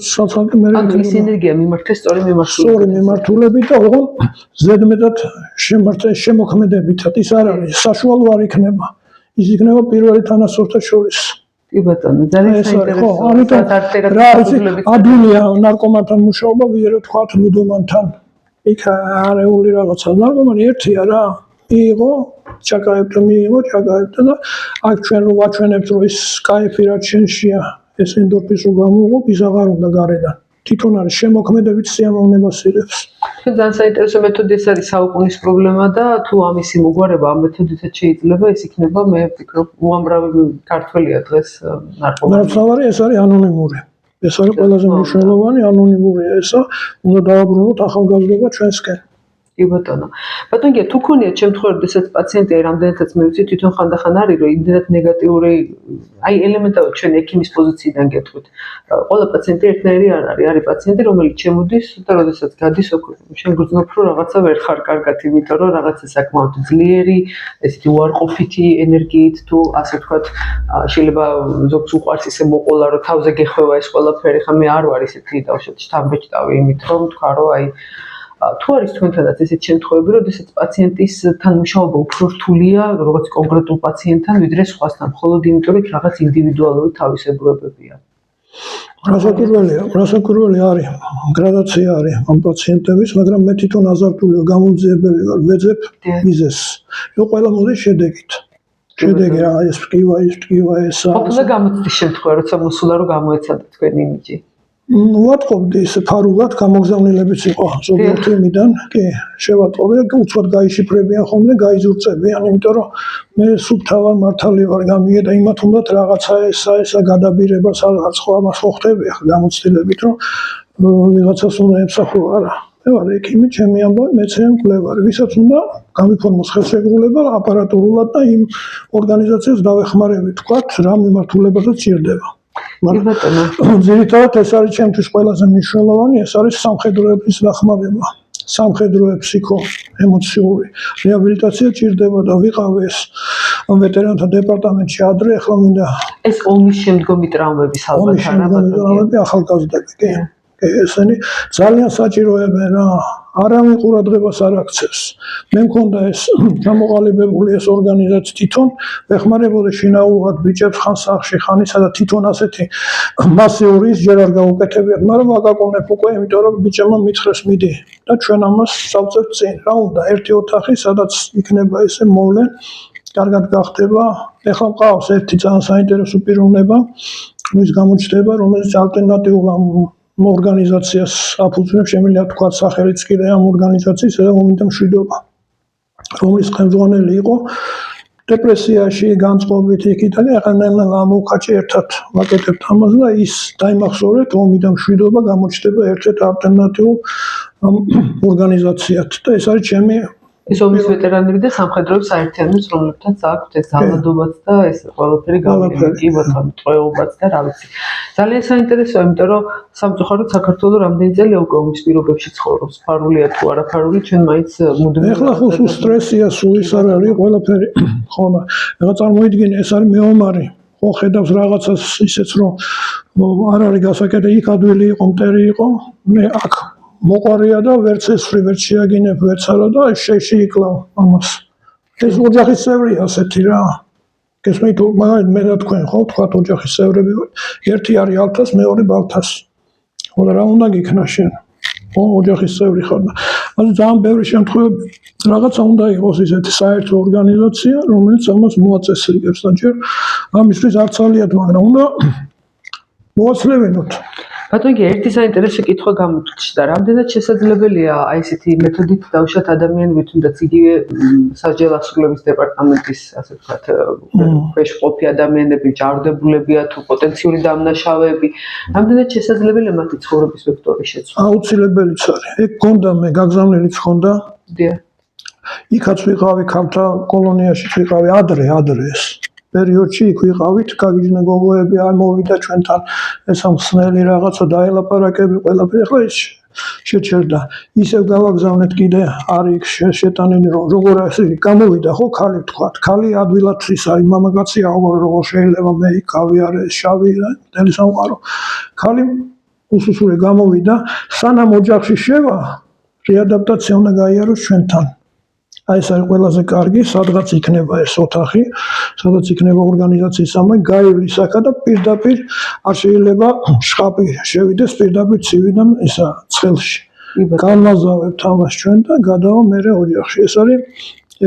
საცალკე მე ანუ ის ენერგია მიმართეს სწორი მიმართულებით და ოღონდ ზედმეტად შემოქმედებითად ის არ არის საშუალო არ იქნება ის იქნება პირველი თანასწორთა შორის კი ბატონო ძალიან საინტერესოა რა ადვილია ნარკომანთან მუშაობა ვიდრე თქვათ ლუდომანთან იქ არეული რაღაცა ნარკომანი ერთია რა მიიღო ჩაკაებდა და აქ ჩვენ რო ვაჩვენებთ რომ ის кайფი რაც შენშია ეს ენდორფინს რო გამოუღობ ის აღარ უნდა გარედან თვითონ არის შემოქმედებით სიამოვნებას იღებს ძალიან საინტერესო მეთოდი ეს არის საუკუნის პრობლემა და თუ ამისი მოგვარება ამ მეთოდითაც შეიძლება ეს იქნება მე ვფიქრობ უამრავი ქართველია დღეს ნარკომანი ეს არის ანონიმური ეს არის ყველაზე მნიშვნელოვანი ანონიმურია ესა უნდა დავაბრუნოთ ახალგაზრდობა ჩვენსკენ კი ბატონო. ბატონო, თუ ქონიათ შემთხვევა, როდესაც პაციენტი რამდენადაც მე ვიცი, თვითონ ხანდახან არის, რომ იმდენად ნეგატიური, აი ელემენტარულად ჩვენ ექიმის პოზიციიდან გეტყვით. ყველა პაციენტი ერთნაირი არ არის. არის პაციენტი, რომელიც შემოდის და როდესაც გადის, შენ გრძნობ, რომ რაღაცა ვერ ხარ კარგად, იმიტომ რომ რაღაცა საკმაოდ ძლიერი, ესეთი უარყოფითი ენერგიით თუ ასე ვთქვათ, შეიძლება ზოგს უყვარს ისე მოყოლა, რომ თავზე გეხვევა ეს ყველაფერი, ხა მე არ ვარ ისეთი დავშოთ შთამბეჭდავი იმით, რომ თქვა, რომ აი თუ არის თქვენთანაც ესეთი შემთხვევები, როდესაც პაციენტისთან მუშაობა უფრო რთულია, როგორც კონკრეტულ პაციენტთან, ვიდრე სხვასთან, მხოლოდ იმიტომ, რომ რაღაც ინდივიდუალური თავისებურებებია. რასაკვირველი არის, გრადაცია არის ამ პაციენტების, მაგრამ მე თვითონ აზარტული გამომძიებელი ვარ, ვეძებ მიზეზს. რომ ყველა მოდის შედეგით. შედეგი რა, ეს ტკივა, ესა. ყოფილა გამოცდის შემთხვევა, როცა მოსულა რომ გამოეცადა თქვენი იმიჯი. ვატყობდი ის ფარულად გამოგზავნილებიც იყო ზოგიერთი იმიდან, კი, შევატყობდი და უცბად გაიშიფრებიან ხოლმე, გაიზურწებიან, იმიტომ რომ მე სუბთავარ მართალი ვარ გამიგე და იმათ უნდათ რაღაცა ესა გადაბირება სადღაც ხო ამას ხო ხდები ახლა გამოცდილებით რომ ვიღაცას უნდა ემსახურა არა მე ვარ ექიმი ჩემი ამბავი მეცე მკვლევარი ვისაც უნდა გამიფორმოს ხელშეკრულება აპარატურულად და იმ ორგანიზაციას დავეხმარები თქვათ რა მიმართულებასაც ჭირდება ძირითადად ეს არის ჩემთვის ყველაზე მნიშვნელოვანი ეს არის სამხედროების დახმარება სამხედრო ფსიქო-ემოციური რეაბილიტაცია ჭირდება და ვიყავ ეს ვეტერანთა დეპარტამენტში ადრე, ახლა მინდა ეს ომის შემდგომი ტრაუმების ალბათ არა ბატონო, ახალგაზრდები, კი. ესენი ძალიან საჭიროებენ რა, არავინ ყურადღებას არ აქცევს. მე მქონდა ეს გამოყალიბებული ეს ორგანიზაცია თვითონ ეხმარებოდა შინაურად ბიჭებს ხან სახლში, ხან ისა და თვითონ ასეთი მასიური ის ჯერ არ გაუკეთებიათ, მაგრამ ვაკაკუნებ უკვე, იმიტომ რომ ბიჭებმა მითხრეს მიდი და ჩვენ ამას სავწევთ წინ. რა უნდა, ერთი ოთახი, სადაც იქნება ესე მოვლენ, კარგად გახდება. ეხლა მყავს ერთი ძალიან საინტერესო პიროვნება, ვის გამოჩნდება, რომელიც ალტერნატიულ ამ ორგანიზაციას აფუძნებს, შემიძლია თქვა სახელიც კიდე ამ ორგანიზაციის, და მომენტი მშვიდობა, რომლის ხელმძღვანელი იყო დეპრესიაში, განწყობით იქიდან, ახლა ნელა მოვხაჭი ერთად ვაკეთებთ ამას და ის დაიმახსოვრეთ, ომი და მშვიდობა გამოჩნდება ერთ-ერთ ალტერნატიულ ორგანიზაციად და ეს არის ჩემი ეს ომის ვეტერანები და სამხედროების საერთიანოს, რომლებთაც აქვთ ეს ძალადობაც და ეს ყველაფერი გავიგებთ, ბატონო, ტყვეობაც და რა ვიცი. ძალიან საინტერესოა, იმიტომ რომ სამწუხაროდ საქართველოს რამდენი წელი უკვე ომის პირობებში ცხოვრობს, ფარულია თუ არა ფარული, ჩვენ მაინც მუდმივად ეხლა ხო სულ სტრესია, სულ ის არ არის ყველაფერი, ხო და ეხლა წარმოიდგინე, ეს არის მეომარი, ხო ხედავს რაღაცას ისეც რომ არ არის გასაკეთე, იქ ადვილი იყო, მტერი იყო, მე აქ მოყარია და ვერც ესვრი, ვერც შეაგინებ, ვერც არა და შეიკლავ ამას. ეს ოჯახის წევრია ასეთი რა. გესმით, მაგალითად მე და თქვენ ხო თქვათ ოჯახის წევრები ვართ. ერთი არის ალთას, მეორე ბალთას. ხო და რა უნდა გიქნა შენ? ხო, ოჯახის წევრი ხარ და ანუ ძალიან ბევრი შემთხვევები რაღაცა უნდა იყოს ისეთი საერთო ორგანიზაცია, რომელიც ამას მოაწესრიგებს და ჯერ ამისთვის არ ცალიათ, მაგრამ უნდა მოაცლებინოთ. ბატონო, ერთი საინტერესო კითხვა გამოჩნდა, რამდენად შესაძლებელია აი ესეთი მეთოდით დავუშვათ ადამიანები, თუნდაც იგივე სასჯელასრულების დეპარტამენტის, ასე ვთქვათ, ქვეშ მყოფი ადამიანები, ჯავრდებულებია თუ პოტენციური დამნაშავეები, რამდენად შესაძლებელია მათი ცხოვრების ვექტორი შეცვლა? აუცილებელიც არის. ეგ გონდა მე გაგზავნილიც ხონდა. დიახ. იქაც ვიყავი ქალთა კოლონიაში, ვიყავი ადრე ეს პერიოდში იქ ვიყავით, გაგიჟნა გოგოები, აი მოვიდა ჩვენთან ეს ამხსნელი რაღაცა დაელაპარაკები ყველაფერი, ახლა ის შეჩერდა. ისევ გავაგზავნეთ კიდე არის შეტანილი რომ როგორ ასე გამოვიდა ხო ქალი ვთქვათ, ქალი ადვილად ის არის მამაკაცი როგორ შეიძლება მე იქ გავიარე შავი და სამყარო. ქალი უსუსური გამოვიდა, სანამ ოჯახში შევა, რეადაპტაცია უნდა გაიაროს ჩვენთან. აი ეს არის ყველაზე კარგი, სადღაც იქნება ეს ოთახი, სადაც იქნება ორგანიზაციის სამი, გაივლის აქა და პირდაპირ არ შეიძლება შხაპი შევიდეს პირდაპირ ცივიდან ისა ცხელში. განმაზავებთ ამას ჩვენ და გადავა მერე ოჯახში. ეს არის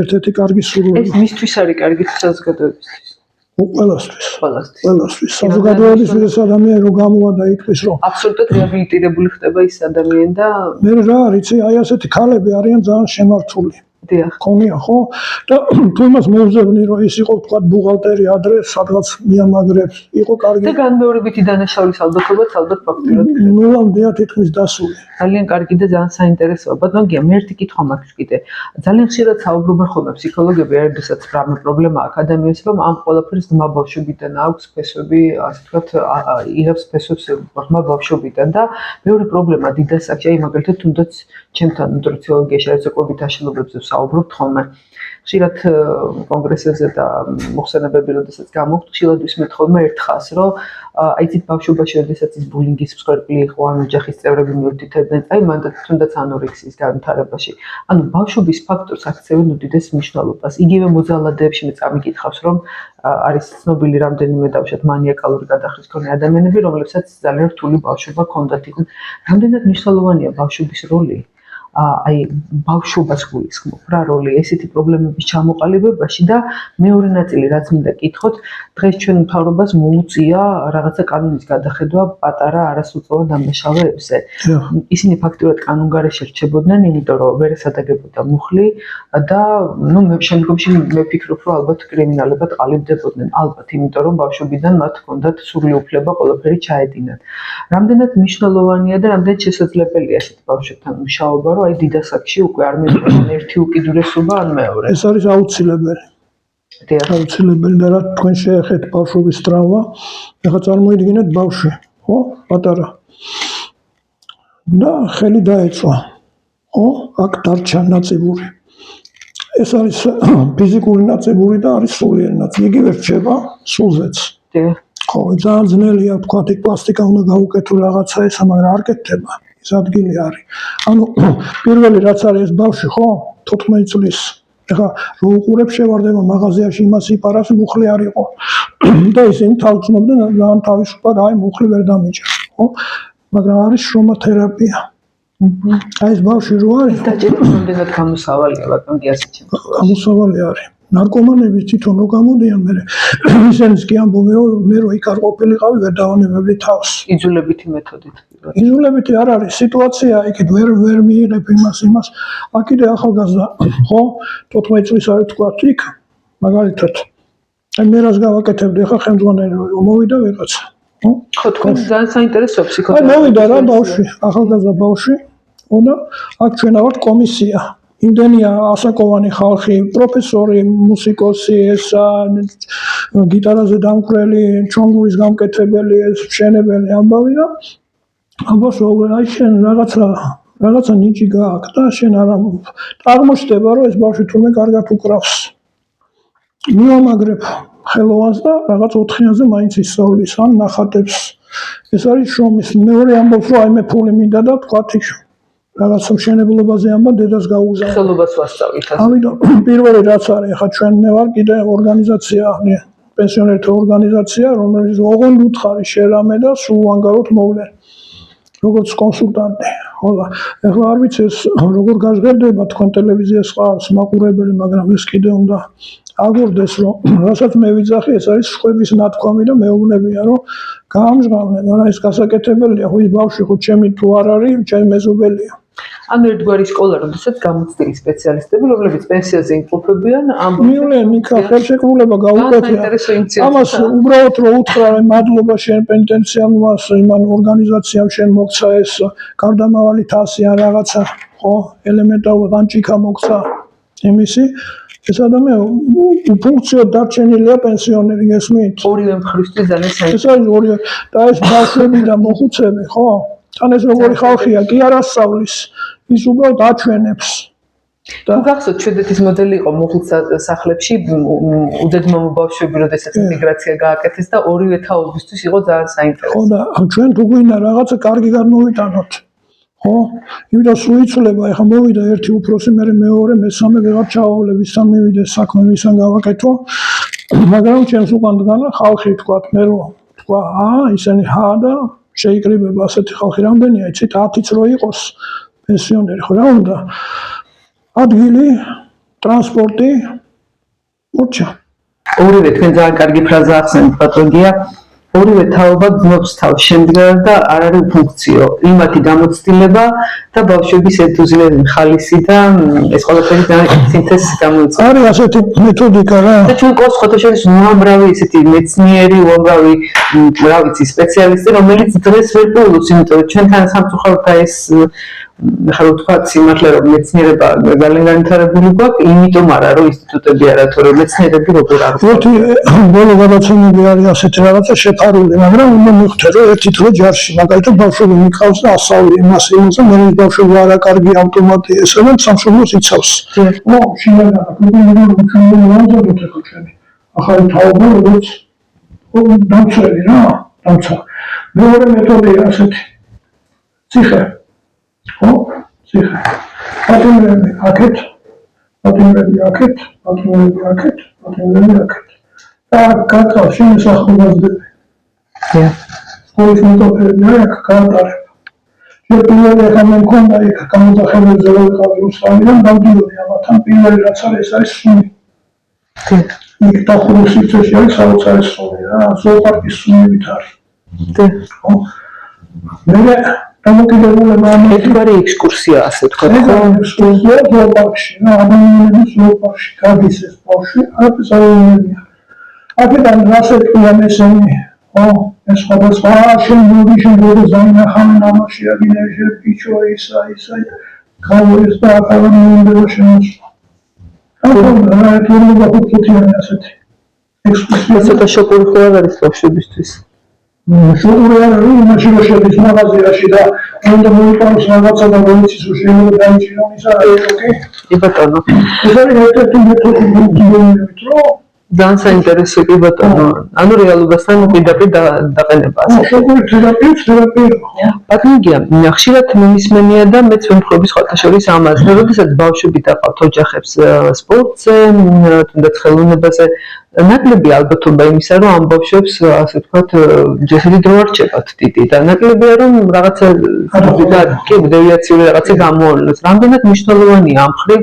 ერთ-ერთი კარგი სურვილი. ეს მისთვის არის კარგი საზოგადოებისთვის. ყველასთვის. საზოგადოებისთვის ადამიანი რომ გამოვა და იტყვის რომ აბსოლუტურად რეაბილიტირებული ხდება ის ადამიანი და მე რა ვიცი, აი ასეთი ქალები არიან ძალიან შემართული. დიახ. ხონია ხო? და თუ იმას მოუძებნი რომ ის იყო თქვა ბუღალტერი ადრე სადღაც მიამაგრებს, იყო კარგი. და განმეორებითი დანაშაულის ალბათობაც ალბათ ფაქტურად. ნულამდეა თითქმის დასული. ძალიან კარგი და ძალიან საინტერესოა. ბატონო გია, მე ერთი კითხვა მაქვს კიდე. ძალიან ხშირად საუბრობენ ხოლმე ფსიქოლოგები, როდესაც რამე პრობლემა აკადემიას, რომ ამ ყველაფერს ღრმა ბავშვობიდან აქვს ფესვები, ასე ვთქვათ, იღებს ფესვებს ღრმა ბავშვობიდან და მეორე პრობლემა დიდასაკში, აი მაგალითად თუნდაც ჩემთან ნუტრიციოლოგიაში რецეპტობით აშენებებზე საუბრობთ ხოლმე. ხშირად კონგრესებზე და მოხსენებები, როდესაც გამოხდ, ხშირად ვისმენთ ხოლმე ერთ ხაზს, რომ აი ცით ბავშვობაში, როდესაც ის ბულინგის მსხვერპლი იყო, ან ოჯახის წევრები მიუთითებდნენ, აი მანდ თუნდაც ანორექსიის განვითარებაში. ანუ ბავშვობის ფაქტორს აქცევენ უდიდეს მნიშვნელობას. იგივე მოძალადეებში მე წამიკითხავს, რომ არის ცნობილი რამდენიმე დავუშვათ მანიაკალური გადახრის მქონე ადამიანები, რომლებსაც ძალიან რთული ბავშვობა ჰქონდათ. რამდენად მნიშვნელოვანია ბავშვობის როლი? აი ბავშვობას გულისხმობ რა როლი ესეთი პრობლემების ჩამოყალიბებაში და მეორე ნაწილი რაც მინდა კითხოთ დღეს ჩვენ მთავრობას მოუწია რაღაცა კანონის გადახედვა პატარა არასრულწლოვან დამნაშავეებზე ისინი ფაქტურად კანონგარეშე რჩებოდნენ იმიტომ რომ ვერ ესადაგებოდა მუხლი და ნუ მე შემდგომში მე ვფიქრობ რომ ალბათ კრიმინალებად ყალიბდებოდნენ ალბათ იმიტომ რომ ბავშვობიდან მათ ჰქონდათ სრული უფლება ყველაფერი ჩაედინათ რამდენად მნიშვნელოვანია და რამდენად შესაძლებელია ესეთ ბავშვებთან მუშაობა რომ აი დიდასაკში უკვე არ მეწონა ერთი უკიდურესობა ან მეორე. ეს არის აუცილებელი. აუცილებელი და რა თქვენ შეეხეთ ბავშვობის ტრავმა, ეხლა წარმოიდგინეთ ბავშვი, ხო? პატარა. და ხელი დაეწვა. ხო, აქ დარჩა ნაწიბური. ეს არის ფიზიკური ნაწიბური და არის სულიერი ნაწილი. იგივე რჩება სულზეც. ხო, ძალიან ძნელია თქვა, იქ პლასტიკა უნდა გაუკეთო რაღაცა ესა, მაგრამ არ კეთდება. ეს ადგილი არის. ანუ პირველი რაც არის ეს ბავშვი, ხო, 14 წლის. ეხლა რო უყურებ შევარდება მაღაზიაში იმას იპარას მუხლი არ იყო. და ისინი თავს ცნობდნენ, ძალიან თავისუფლად, აი მუხლი ვერ დამიჭერს, ხო? მაგრამ არის შრომათერაპია. აი ეს ბავშვი რო არის, დაჭერა რამდენად გამოსავალია ბატონ გიასიჩი. გამოსავალი არის. ნარკომანები თვითონ რო გამოდიან, მე ისინიც კი ამბობენ, მე რო იქ არ ყოფილიყავი, ვერ დავანებებდი თავს. იძულებითი მეთოდით. იძულებითი არ არის სიტუაცია, იქით ვერ მიიღებ იმას. აქ კიდე ახალგაზრდა, ხო? 14 წლის არის თქვა იქ, მაგალითად. აი მე რას გავაკეთებდი, ახლა ხელმძღვანელი მოვიდა ვიღაცა. ხო, თქვენ ძალიან საინტერესო ფსიქოლოგი. აი მოვიდა რა ბავშვი, ახალგაზრდა ბავშვი, და აქ ჩვენა ვართ კომისია. იმდენია ასაკოვანი ხალხი, პროფესორი, მუსიკოსი, ესა გიტარაზე დამკვრელი, ჩონგურის გამკეთებელი, ეს მშენებელი ამბავი და ამბავს აი შენ რაღაცა ნიჭი გააქვს და შენ არ აღმოჩნდება რომ ეს ბავშვი თურმე კარგად უკრავს. მივამაგრებ ხელოვანს და რაღაც 4-იანზე მაინც ისწავლის ან ნახატებს. ეს არის შრომის. მეორე ამბობს რომ აი მე ფული მინდა და თქვა იქ რაღაცა მშენებლობაზე ამბა დედას გაუგზავნა. ხელობას ვასწავლით. ამიტომ პირველი რაც არის, ახლა ჩვენ მე ვარ კიდე ორგანიზაცია, პენსიონერთა ორგანიზაცია, რომელიც ოღონდ უთხარი შერამე და სულ ვანგაროთ მოვლე. როგორც კონსულტანტი. ხო, ახლა არ ვიცი ეს როგორ გაჟღერდება თქვენ ტელევიზიას ყავს მაყურებელი, მაგრამ ეს კიდე უნდა აგორდეს, რომ რასაც მე ვიძახი, ეს არის სხვების ნათქვამი და მეუბნებია, რომ გაამჟღავნე, მაგრამ ეს გასაკეთებელია, ხო ის ბავშვი ხო ჩემი თუ არ არის, ჩემი მეზობელია. ანუ ერთგვარი სკოლა, როდესაც გამოცდილი სპეციალისტები, რომლებიც პენსიაზე იმყოფებიან, მივლენ იქ ხელშეკრულება გაუკეთია. ამას უბრალოდ რო უთხრა, რომ მადლობა შენ პენტენციალურს, იმან ორგანიზაციამ შენ მოგცა ეს გარდამავალი თასი ან რაღაცა, ხო, ელემენტარულად ან ჭიქა მოგცა იმისი. ეს ადამიანი უფუნქციოდ დარჩენილია პენსიონერი, გესმით? ორივე მხრისთვის ძალიან საინტერესო. ეს არის ორივე და ეს ბავშვები და მოხუცები, ხო? თან ეს როგორი ხალხია, კი არ ასწავლის, ის უბრალოდ აჩვენებს. თუ გახსოვთ, შვედეთის მოდელი იყო მოხუც სახლებში, უდედმამო ბავშვები, როდესაც ინტეგრაცია გააკეთეს და ორივე თაობისთვის იყო ძალიან საინტერესო. ხო და ჩვენ თუ გვინდა რაღაცა კარგი გამოვიტანოთ. ხო? იმიტომ სულ იცვლება, ეხლა მოვიდა ერთი უფროსი, მე მეორე, მესამე ვეღარ ჩავავლებ, ისთან მივიდეს საქმე, ისან გავაკეთო. მაგრამ ჩემს უკან დგანა ხალხი თქვა, მე რო თქვა, ისინი და შეიკრიბება ასეთი ხალხი, რამდენია, იცით, 10-იც რო იყოს პენსიონერი, ხო რა უნდა? ადგილი, ტრანსპორტი, მორჩა. ორივე თქვენ ძალიან კარგი ფრაზა ახსენეთ, პატრონია. ორივე თაობა გნობს თავს შემდგარ და არ არის უფუნქციო. იმათი გამოცდილება და ბავშვების ენტუზიაზმი, ხალისი და ეს ყველაფერი ძალიან სინთეზს გამოიწვევს. არის ასეთი მეთოდიკა რა. და ჩვენ ყავს ხოთაშორის უამრავი ესეთი მეცნიერი, უამრავი რა ვიცი სპეციალისტი, რომელიც დღეს ვერ პოულობს, იმიტომ რომ ჩვენთან სამწუხაროდ ეს ახლა ვთქვა სიმართლე რომ მეცნიერება ძალიან განვითარებული გვაქვს, იმიტომ არა რომ ინსტიტუტები არა, თორემ მეცნიერები როგორ არის. ერთი ბოლო გადაცემები არის ასეთი რაღაცა შეფარული, მაგრამ უნდა მივხვდე რომ ერთი დრო ჯარში მაგალითად ბავშვები მიყავს და ასწავლი იმას და მე ის ბავშვები არა კარგი ავტომატი ესა და სამშობლოს იცავს. ო, შინაგანად, უჩვენებელია ჩვენი. ახალი თაობა როგორც დამცველი რა, დამცა. მეორე მეთოდია ასეთი. ციხე. ხო, ციხე. პატრონები აქეთ, პატრონები აქეთ, პატრონები აქეთ, პატრონები აქეთ. და გაკეთე შემოსახლობაზდები. სკოლის მეტოქები აქ გაატარებ. პირველი ახლა მე მქონდა იქ გამოძახებებზე რომ ვიყავი რუსთავიდან, დავდიოდი ამათან პირველი რაც არის ეს არის სუნი. იქ დახურულ სივრცეში არის საოცარი სუნი რა, ზოოპარკის სუნივით არის. ხო. მე დამოკიდებულება ერთგვარი ექსკურსია, ასე ვთქვათ, ხო? ექსკურსია ზოოპარკში, რა, ადამიანების ზოოპარკში გადის ეს ბავშვი, აქ ზაუნებია. აქედან რასეთქია მესენი, ხო? ეს სხვადასხვა შემდგომი ზაინახამენ ამაში აგინეჟე პიჩო ისა გავუეს და აკავანებდა შემოსვა. რა ერთგვარი ასეთი ექსკურსია. ცოტა შოკური ხო არ არის ბავშვებისთვის? შუღური არ არის იმაში რომ შედის მაღაზიაში და უნდა მოიყვანოს რაღაცა და მოიცის რომ შეიძლება დაიჭირონ ის არ არის ოკეი? კი ბატონო. ეს არის ერთ-ერთი მეთოდი გიგონებით რომ ძალიან საინტერესო კი ბატონო. ანუ რეალობასთან პირდაპირ დაყენება ასე. შუღური თერაპია. ბატონია, ხშირად მიმისმენია და მეც ვემხრობი სხვათა შორის ამაზე, როდესაც ბავშვები დაყავთ ოჯახებს სპორტზე, თუნდაც ხელოვნებაზე, ნაკლები ალბათობა იმისა, რომ ამ ბავშვებს, ასე ვთქვათ, ჯესეთი დრო არ რჩებათ დიდი და ნაკლებია, რომ რაღაცა კი დევიაციური რაღაცა გამოავლინოს. რამდენად მნიშვნელოვანია ამ მხრივ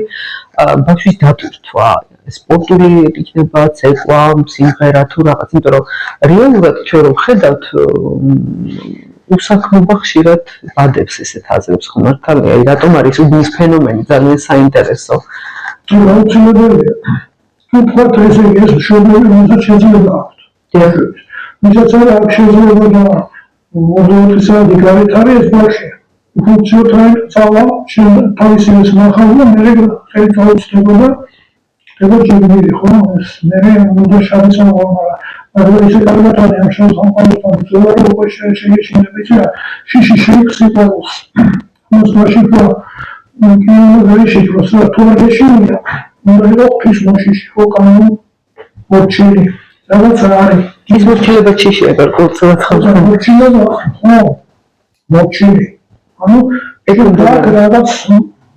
ბავშვის დატვირთვა, სპორტული იქნება, ცეკვა, სიმღერა თუ რაღაც, იმიტომ რომ რეალურად ჩვენ რომ ხედავთ უსაქმობა ხშირად ბადებს ესეთ აზრებს ხომ მართალია, რატომ არის უბნის ფენომენი ძალიან საინტერესო. აუცილებელია. თუმცა ეს შობლები ვისაც შეიძლება აქვთ. ვისაც არ აქვს შეიძლება და 20 საათი გარეთ არის ეს ბავშვი. ფუნქციონალურად წავა თავისი ეს ნახავდა და მე ხელი წაუწდებოდა ego ჯერმირი ხო ეს მე უნდა შევცვალო მაგრამ ისე კარგად არის ამ შემოყვანილთან ზოგადად უკვე შეიძლება შიში შეიქმნას მას მაშინო კინოში პროსა თორეშია უნდა იყოს მაშიში ხო კანონი მოჩილი რაღაც არის ის მოჩილება ჩიშია გარკვეულწილად ხდება მოჩილება ხო მოჩილი ანუ ეგ რაღაც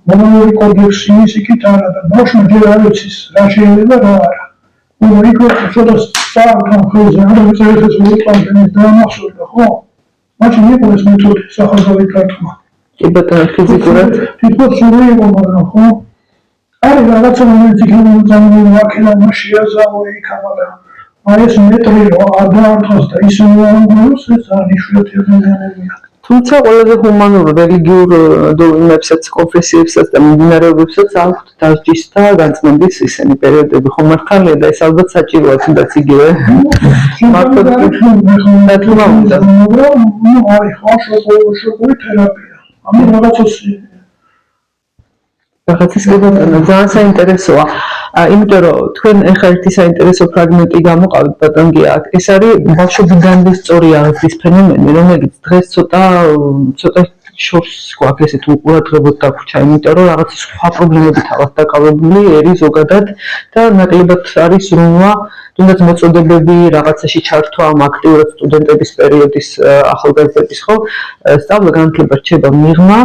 მონოლოგი კოდექსი ისიქით არა და ბავშვი ჯერ არ იცის რა შეიძლება რა არა. უნდა იყოს ცოტა საერთო ხელზე არ ვიცი მოიყვანდეს დაამახსოვრდა ხო? მაშინ იყო ეს მეთოდი სახალხო კარტმა. კი ბატონო ფიზიკურად თვითონ სული იყო მაგრამ ხო? არის რაღაცა მომენტი გამოიწამული ვაკელა შეაზავო იქამალა. აი ეს მეტრი რო ადაართოს და ისე მოამბობს ეს არის შვიათი ადამიანებია. თუმცა ყველაზე ჰუმანურ რელიგიურ დოგმებსაც, კონფესიებსაც და მიმდინარეობებსაც აქვთ დასჯის და განწმენდის ისინი პერიოდები, ხო მართალია და ეს ალბათ საჭიროა თუნდაც იგივე. მართლა არის ხო შოკოი თერაპია. ამი რაღაცას ძალიან საინტერესოა. იმიტომ რომ თქვენ ახლა ერთი საინტერესო ფრაგმენტი გამოყავით ბატონგია. ეს არის ბავშვობიდანვე სწორი აღზრდის ფენომენი, რომელიც დღეს ცოტა შორს გვაქვს ესეთ უყურადღებოდ დაგვრჩა, იმიტომ რომ რაღაც სხვა პრობლემებით ავართ დაკავებული ერი ზოგადად და ნაკლებად არის ზრუნვა, თუნდაც მოწოდებები რაღაცაში ჩართვა ამ აქტიურად სტუდენტების პერიოდის ახალგაზრდების ხო, სწავლა განათლება რჩება მიღმა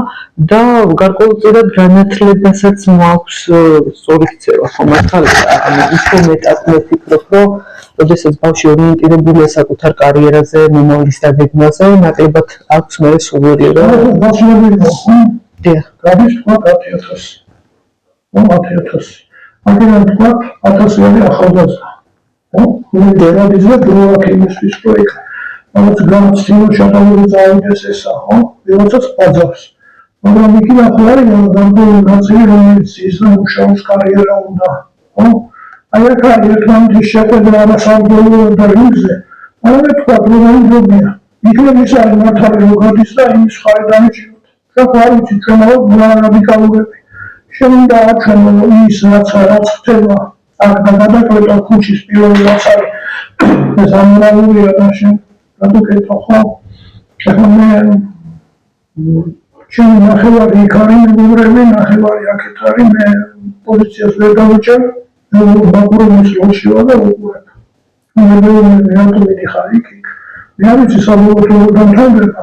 და გარკვეულწილად განათლებასაც მოაქვს სწორი ქცევა, ხო მართალია, უფრო მეტად მე ვფიქრობ, რომ როდესაც ბავშვი ორიენტირებულია საკუთარ კარიერაზე, მომავლის დაგეგმვაზე, ნაკლებად აქვს მე სურვილი, რომ ბავშვები ხო? დიახ. გადის თქვა 10,000. 10,000. აგერან თქვა 1000 ახალგაზრდა. ხო? დერაბიზა დროაკიმისთვის პროექტ. რაღაც განცდილო შეტანილი წავიდეს ესა, ხო? ვიღაცას ბაძავს. მაგრამ იქ ნახო არის გამბოლო გაცილი რომელიც ის მუშაობს კარიერა უნდა, ხო? აი აქ არის ერთმანეთის შეყვება არასამბოლო და რიგზე. მაგრამ თქვა პრობლემებია. იქნებ ის არის მართალი რომ გადის და იმის ხარი დამიჭიროთ. ჩვენ არ ვიცით ჩვენ რადიკალურები. შემინდა აჩვენო ის რაც ხდება. არ გადაგაკეთო ქუჩის პირველი რაც არის. ეს ამორალურია და შენ გადაგაკეთო ხო? ახლა მე ჩემი ნახევარი იქ არის მეგობრები, ნახევარი აქეთ არის, მე პოლიციას ვერ დავუჭერ, ბაკურობის ლოში ვარ და უყურებ. მე რატომ მიდიხარ იქ? მე არ ვიცი საბოლოო დამთავრება.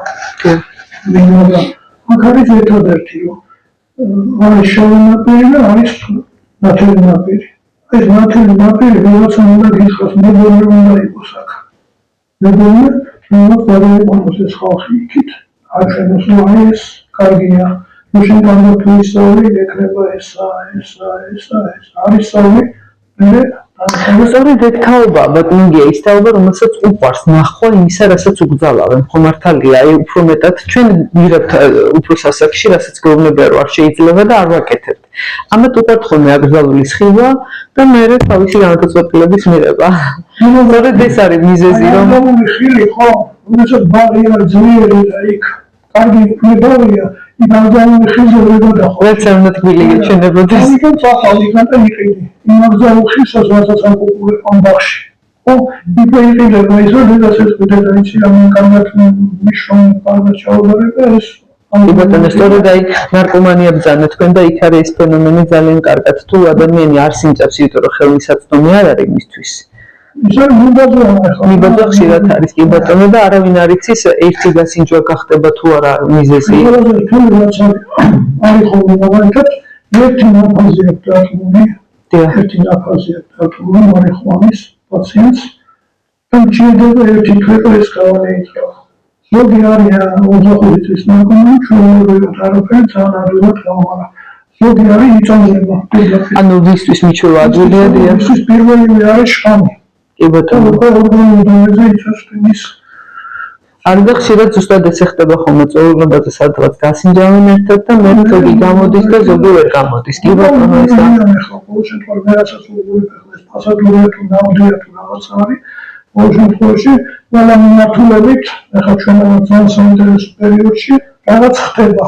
მაგრამ აქ არის ერთადერთი რომ არის შოვნაპირი და არის ნათელი ნაპირი. ეს ნათელი ნაპირი ვიღაცა უნდა გითხრას, მეგობრები უნდა იყოს აქ. მეგობრები რომელიც გადაიყვანოს ეს ხალხი იქით, აჩვენოს რომ აი ეს კარგია. მაშინ განვითარებული ეკრება ესა არის სწორი სწორედ ეგ თაობა ბატონგია ის თაობა რომელსაც უყვარს ნახვა იმისა რასაც უგზალავენ ხო მართალია აი უფრო მეტად ჩვენ მიღებთ უფრო სასაკში რასაც გვეუბნება რომ არ შეიძლება და არ ვაკეთებთ ამათ უყვართ ხოლმე აკრძალული სხივა და მერე თავისი განაცხადების მიღება სწორედ ეს არის მიზეზი რომ ხილი ხო უბრალოდ ბაღია ძლიერი და იქ კარგი მეგობრია იგავდანი ხიზები და ხო რაც არ ნათქვილი ჩვენებოდეს იქ წახალ იქ და იყიდი იმ აგზაულ ხისას რასაც აკუპულებ ამ ბაღში იყიდება ის რომ დედასაც დედაიცი ამ კარგად მიშრომ კარგად ჩაუბრალება ეს ბატონო, სწორედ აი ნარკომანია ბრძანა თქვენ და იქ არის ეს ფენომენი ძალიან კარგად თუ ადამიანი არ სიმწავს, იმიტომ რომ ხელმისაწვდომი არ არის მისთვის. ისე მიბაძვა ხშირად არის კი ბატონო და არავინ არ იცის ერთი გასინჯვა გახდება თუ არა მიზეზი. არის ხოლმე მაგალითად ერთი ნაფაზი აქვს დათმული, ერთი ნაფაზი აქვს დათმული მარიხუანის პაციენტს და მჭირდება ერთი თვე ეს გავანეიჭრა. ზოგი არის 25 წლის ნარკომანი, ჩვეულებრივად არაფერი ძალიან ადვილად გამომარა. ზოგი არის იწონება. ანუ ვისთვის მიჩვევა ადვილია დიახ. ვისთვის პირველივე არის შხამი. კი ბატონო. ორგანიზმზე იწვევს არის და ხშირად ზუსტად ესე ხდება ხოლმე წვეულებაზე სადღაც გასინჯავენ ერთად და მე ზოგი გამოდის და ზოგი ვერ გამოდის. კი ბატონო ეს ყოველ შემთხვევაში მე რასაც ვუყურებ ეს ფასადურია თუ ნამდვილია თუ რაღაც არის ყოველ შემთხვევაში ყველა მიმართულებით ახლა ჩვენ ძალიან საინტერესო პერიოდში რაღაც ხდება.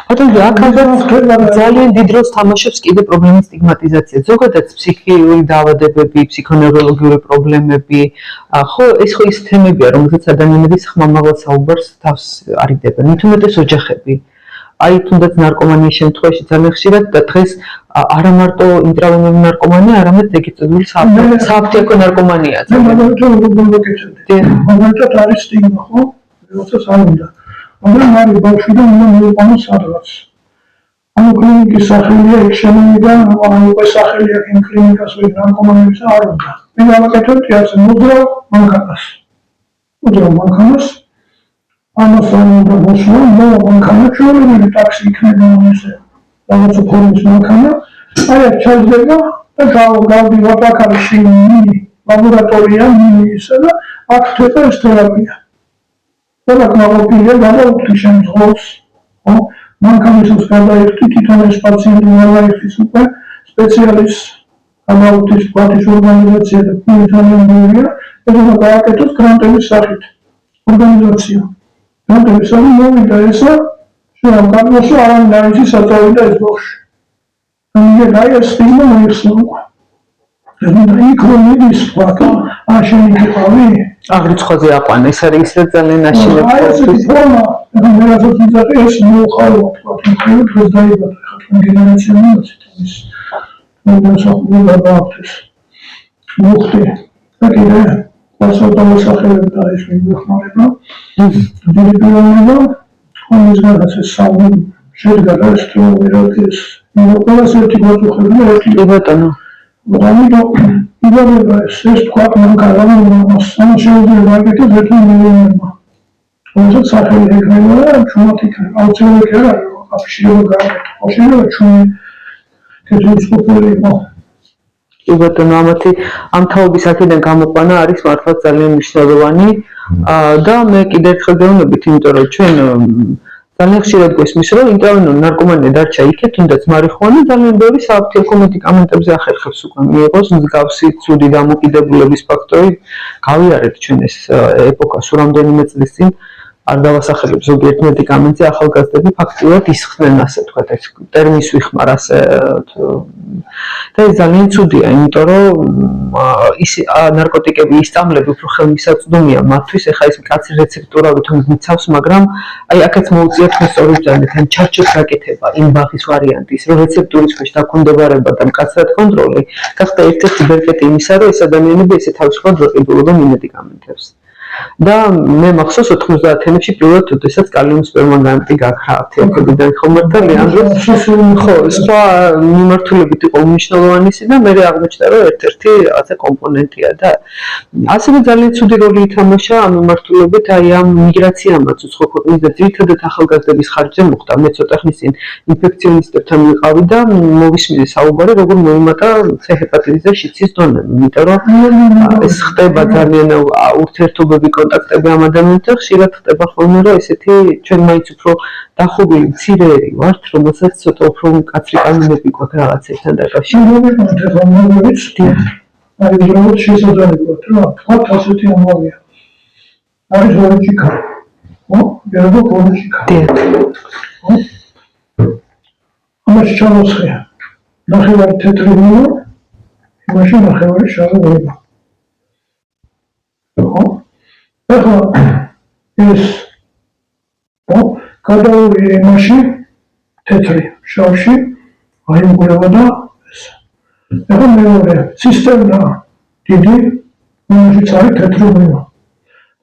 ბატონო, აქაც ძალიან დიდ როლს თამაშობს კიდე პრობლემის სტიგმატიზაცია. ზოგადად ფსიქიური დაავადებები, ფსიქონევროლოგიური პრობლემები, ხო, ეს ხო ის თემებია, რომელზეც ადამიანები ხმამაღალ საუბარს თავს არიდებენ. მით უმეტეს ოჯახები. აი, თუნდაც ნარკომანიის შემთხვევაში ძალიან ხშირად და დღეს არა მარტო ინტრავენული ნარკომანია, არამედ ეგრეთ წოდებული სააფთიაქო ნარკომანია. მაგალითად არის სტიგმა, ხო? როდესაც არ უნდა. მაგრამ არის ბავშვი და უნდა მივიყვანოს სადღაც. ანუ კლინიკის სახელია იქ შემოიდან, ანუ უკვე სახელი აქვს იმ კლინიკას ወይ ნარკომანების არ უნდა. მე გავაკეთებ ტიატრს მოძრავ მანქანას. ამას არ უნდა მოსვა, მანქანა ჩვეულებრივი ტაქსი იქნება ისე რაღაცა ფორმის მანქანა. აი აქ ჩაძდება და გავდივართ აქ არის მინი ლაბორატორია, მინი ისე და აქ ხდება ეს თერაპია. ყველა კმაყოფილია გადაუხდი შემთხვევას, ხო? მანქანისას გადაიხდი თვითონ ეს პაციენტი გადაიხდის უკვე სპეციალისტს გადაუხდის პატის ორგანიზაცია და ძალიან ბევრია, ეს უნდა გააკეთოს გრანტების სახით ორგანიზაცია. გრანტების სახით მოვიდა ესა, შეამ კარგოსო არავინ არ იცის საწავიდა ეს ბავშვი. ამიტომ აი ეს სტიგმა მოიხსნა უკვე. იქ რომ მიდის ვაკა, აშენი იყავი? აღრიცხვაზე აყვანა, ეს არის ისე ძალიან აშენებს. აი ესეთი ფორმა, მე რასაც ვიზახი, ეს მოუხალოა თქვა, თქვენ დღეს დაიბადა, ხა თქვენ გენერაცია მოცით ის. მოსახლეობა დააქვს. მოხდი. და კიდე დასავლურ სახელებს და ის მიხმარება. დირექტორობა, ხომის გადაცეს სამი შედგა და ეს თეორიას. ყველას ერთი მოწუხები და ერთი ბატონო. ამიტომ იგივე ეს თქვა მანქანა შეიძლება აკეთოს ერთი მილიონერმა. თუმცა სახელი ეკნება და ჩვენත් იქნება. აუცილებლად კი არა, აფიშირება გააკეთო. შეიძლება ჩვენ კეთილს ყოფილიყო. კი ბატონო, ამ თაობის აქედან გამოყვანა არის მართლაც ძალიან მნიშვნელოვანი და მე კიდევ ერთხელ გეუბნებით, იმიტომ რომ ჩვენ ძალიან ხშირად გვესმის, რომ ინტრავენული ნარკომანია დარჩა იქეთ, თუნდაც მარიხუანა ძალიან ბევრი სააფთიაქო მედიკამენტებზე ახერხებს უკვე მიიღოს მსგავსი ცუდი დამოკიდებულების ფაქტორი. გავიარეთ ჩვენ ეს ეპოქა სულ რამდენიმე წლის წინ არ დავასახელებ ზოგიერთ მედიკამენტზე ახალგაზრდები ფაქტიურად ისხდნენ, ასე ვთქვათ, ეს ტერმინს ვიხმარ ასე და ეს ძალიან ცუდია, იმიტომ რომ ის ნარკოტიკები ისწავლები უფრო ხელმისაწვდომია მათთვის, ეხლა ეს მკაცრი რეცეპტურავით მიცავს, მაგრამ აი აქაც მოუწია თქვენ სწორად ბრძანეთ, ან ჩარჩოს გაკეთება იმ ბაღის ვარიანტის, რომ რეცეპტურის ქვეშ დაქვემდებარება და მკაცრად კონტროლი გახდა ერთ-ერთი ბერკეტი იმისა, რომ ეს ადამიანები ესე თავისუფლად ვაყიდულობენ იმ მედიკამენტებს. და მე მახსოვს 90-იანებში პირველად როდესაც კალიუმის სპერმანგანტი გაქრა აფთიაქებიდან ხომ და ლეანდროს ხო სხვა მიმართულებით იყო უმნიშვნელოვანესი და მე აღმოჩნდა რომ ერთ-ერთი რაღაცა კომპონენტია და ასევე ძალიან ცუდი როლი ითამაშა ამ მიმართულებით აი ამ მიგრაციამაც უცხო ქვეყნის და ძირითადად ახალგაზრდების ხარჯზე მოხდა. მე ცოტა ხნის წინ ინფექციონისტებთან ვიყავი და მოვისმინე საუბარი როგორ მოიმატა ჰეპატიტისზე შიცის დონემ, იმიტომ რომ ეს ხდება ძალიან ურთიერთობები კონტაქტები ამ ადამიანთან ხშირად ხდება ხოლმე რომ ესეთი ჩვენ მაინც უფრო დახობილი მცირეერი ვართ, რომელსაც ცოტა უფრო მკაცრი კანონები გვაქვს რაღაცებთან დაკავშირებით. აი უბრალოდ შესაძლებელად რა თქვათ ასეთი ამბავია. არის ლოგიკა. ხო? გერბო ლოგიკა. ხო? ამაში ჩამოსხია. ნახევარი თეთრი მოვა, იმაში ნახევარი შავი მოვა. ეხლა ეს გადაური იმაში თეთრი შავში აიმგვრევა და ეს ეხლა მეორე სისტემა დიდი იმაშიც არის თეთრი ღვინო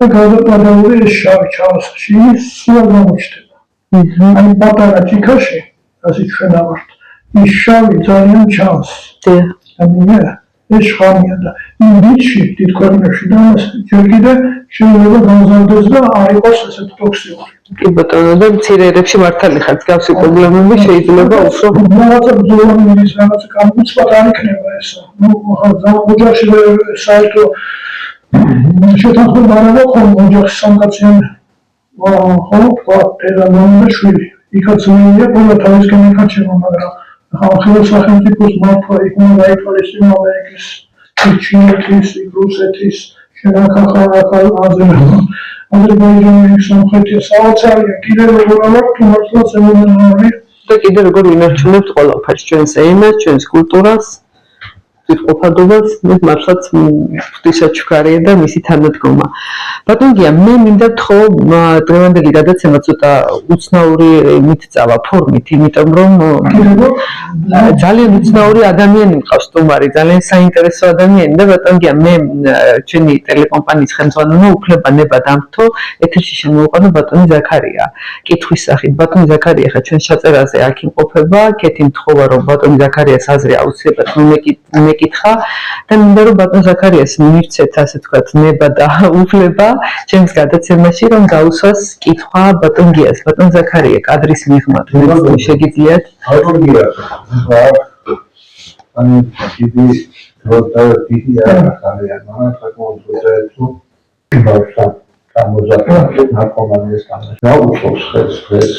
და გადაური ეს შავი ჩავასში სულ გამოჩნდება აი პატარა ჭიქაში ასე ჩვენ ავართ ის შავი ძალიან ჩანს ამია ეს შხამია და იმ რიცხვი თითქოსებში და ჯერ კიდე შეიძლება გამზარდეს და არ იყოს ესეთ ტოქსიური. კი ბატონო და მცირე ერებში მართალი ხართ გავსი პრობლემები შეიძლება უფრო რაღაცა ბრძოლამდის რაღაცა გამოცვად არ იქნება ესა. ნუ ოჯახში საერთო შეთანხმება არ აქვს ოჯახში სამკაციანი ხო თქვა და მამა და შვილი იქაც მეია ყველა თავისკენ ეკაჩება მაგრამ ახლა სახელმწიფოს მართვა იქ უნდა გაითვალისწინო ამერიკის ჩინეთის რუსეთის შენახახალ აზერბაიჯანის სამხრეთი საოცარია კიდევ როგორ არის თუ მართლაც ემონარი და კიდევ როგორ ინარჩუნებთ ყველაფერს ჩვენს ენას ჩვენს კულტურას თვითყოფადობას მართლაც ღვთისაჩუქარია და მისი თანადგომა ბატონგია მე მინდა თქო დღევანდელი გადაცემა ცოტა უცნაური მითწავა ფორმით იმიტომ რომ ძალიან უცნაური ადამიანი მყავს სტუმარი ძალიან საინტერესო ადამიანი და ბატონგია მე ჩვენი ტელეკომპანიის ხელმძღვანელმა უფლება ნება დამთო ეთერში შემოვიყვანო ბატონი ზაქარია კითხვის სახით ბატონი ზაქარია ხა ჩვენ ჩაწერაზე აქ იმყოფება კეთი მთხოვა რომ ბატონი ზაქარიას აზრი აუცილებლად მეკითხა და მინდა რომ ბატონ ზაქარიას მივცეთ ასე ვთქვათ ნება და უფლება ჩემს გადაცემაში რომ გაუსვას კითხვა ბატონ გიას ბატონ ზაქარია კადრის მიღმა შეგიძლიათ ბატონგია ანუ დიდი როცა დიდი არის მაგრამ საკმაოდ ძვირადღირებულ ბავშვთან გამოზარდებული ნარკომანიის გამო დაუწყობს ხეს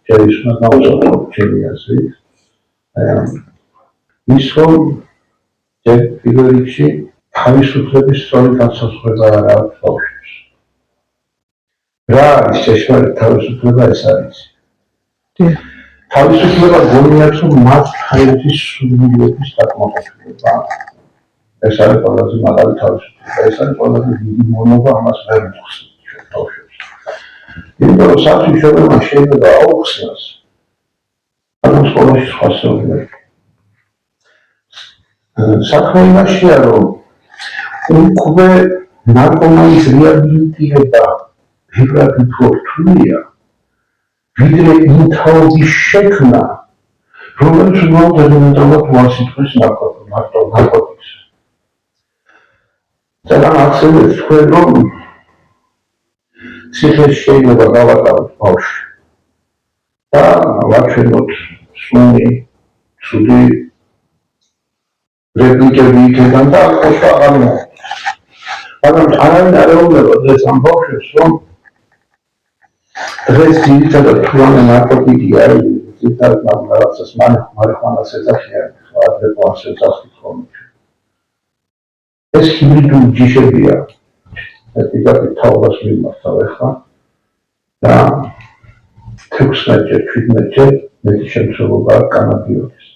შეიძლება დაუწყოს ჩემი აზრით ის რომ პირველ რიგში თავისუფლების სწორი განსაზღვრება არ აქვს ბავშვებს. რა არის შეშმარით თავისუფლება ეს არის? თავისუფლება გონიათ რომ მათ ხაერეთის სულიერების დაკმაყოფილება. ეს არის ყველაზე მაღალი თავისუფლება, ეს არის ყველაზე დიდი მონობა ამას ვერ მოხსნით ჩვენ ბავშვებს. იმიტომ რომ სათვისებელმა შეიძლება აუხსნას. ანუ სკოლაში სხვა სწავლები. საქმე იმაშია რომ უკვე ნარკომანის რეაბილიტირება ბევრად უფრო რთულია ვიდრე იმ თაობის შექმნა რომელიც მოგვეძებნებოდა უარსიტყვის ნარკოტიკს ძალიან ახსენებს თქვენ რომ ციხეში შეიძლება გავატაროთ ბავშვი და ვაჩვენოთ სუნი ცუდი რეპლიკები იქიდან და ხოშა აღარ მაგრამ არავინ არ ეუბნება დღეს ამ ბავშვებს რომ დღეს ძირითადად თურმე ნარკოტიკი არის ძირითადად რაღაცას მარიხუანას ეძახიან ადრე პლანს ეძახით ხოლმე ეს ჰიბრიდული ჯიშებია ეთიკათი თაობას მიმართავ ახლა და 16-ჯერ 17-ჯერ მეტი შემცველობაა კანაბიოლის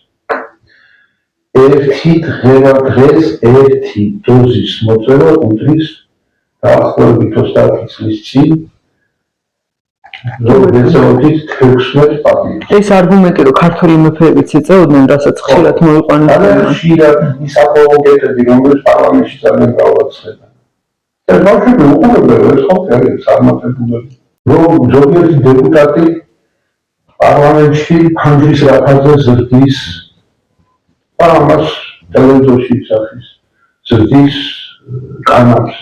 ერთი დღეს ერთი დოზის მოწევა უდრის დაახლოებით 30 წლის წინ ზოგადად 16 პატი. ეს არგუმენტი რომ ქართული მეფეებიც იწეოდნენ, რასაც ხშირად მოიყვანეს. არა, ხშირად ის აპოლოგეტები, რომელიც პარლამენტში ძალიან გაუაცდება. და ბავშვები უყურებენ ეს ხალხი წარმატებულები. რომ ზოგიერთი დეპუტატი პარლამენტში ფანჯრის რაფაზე ზრდის ამას ტელევიზორში ისახის ზრდის კანალს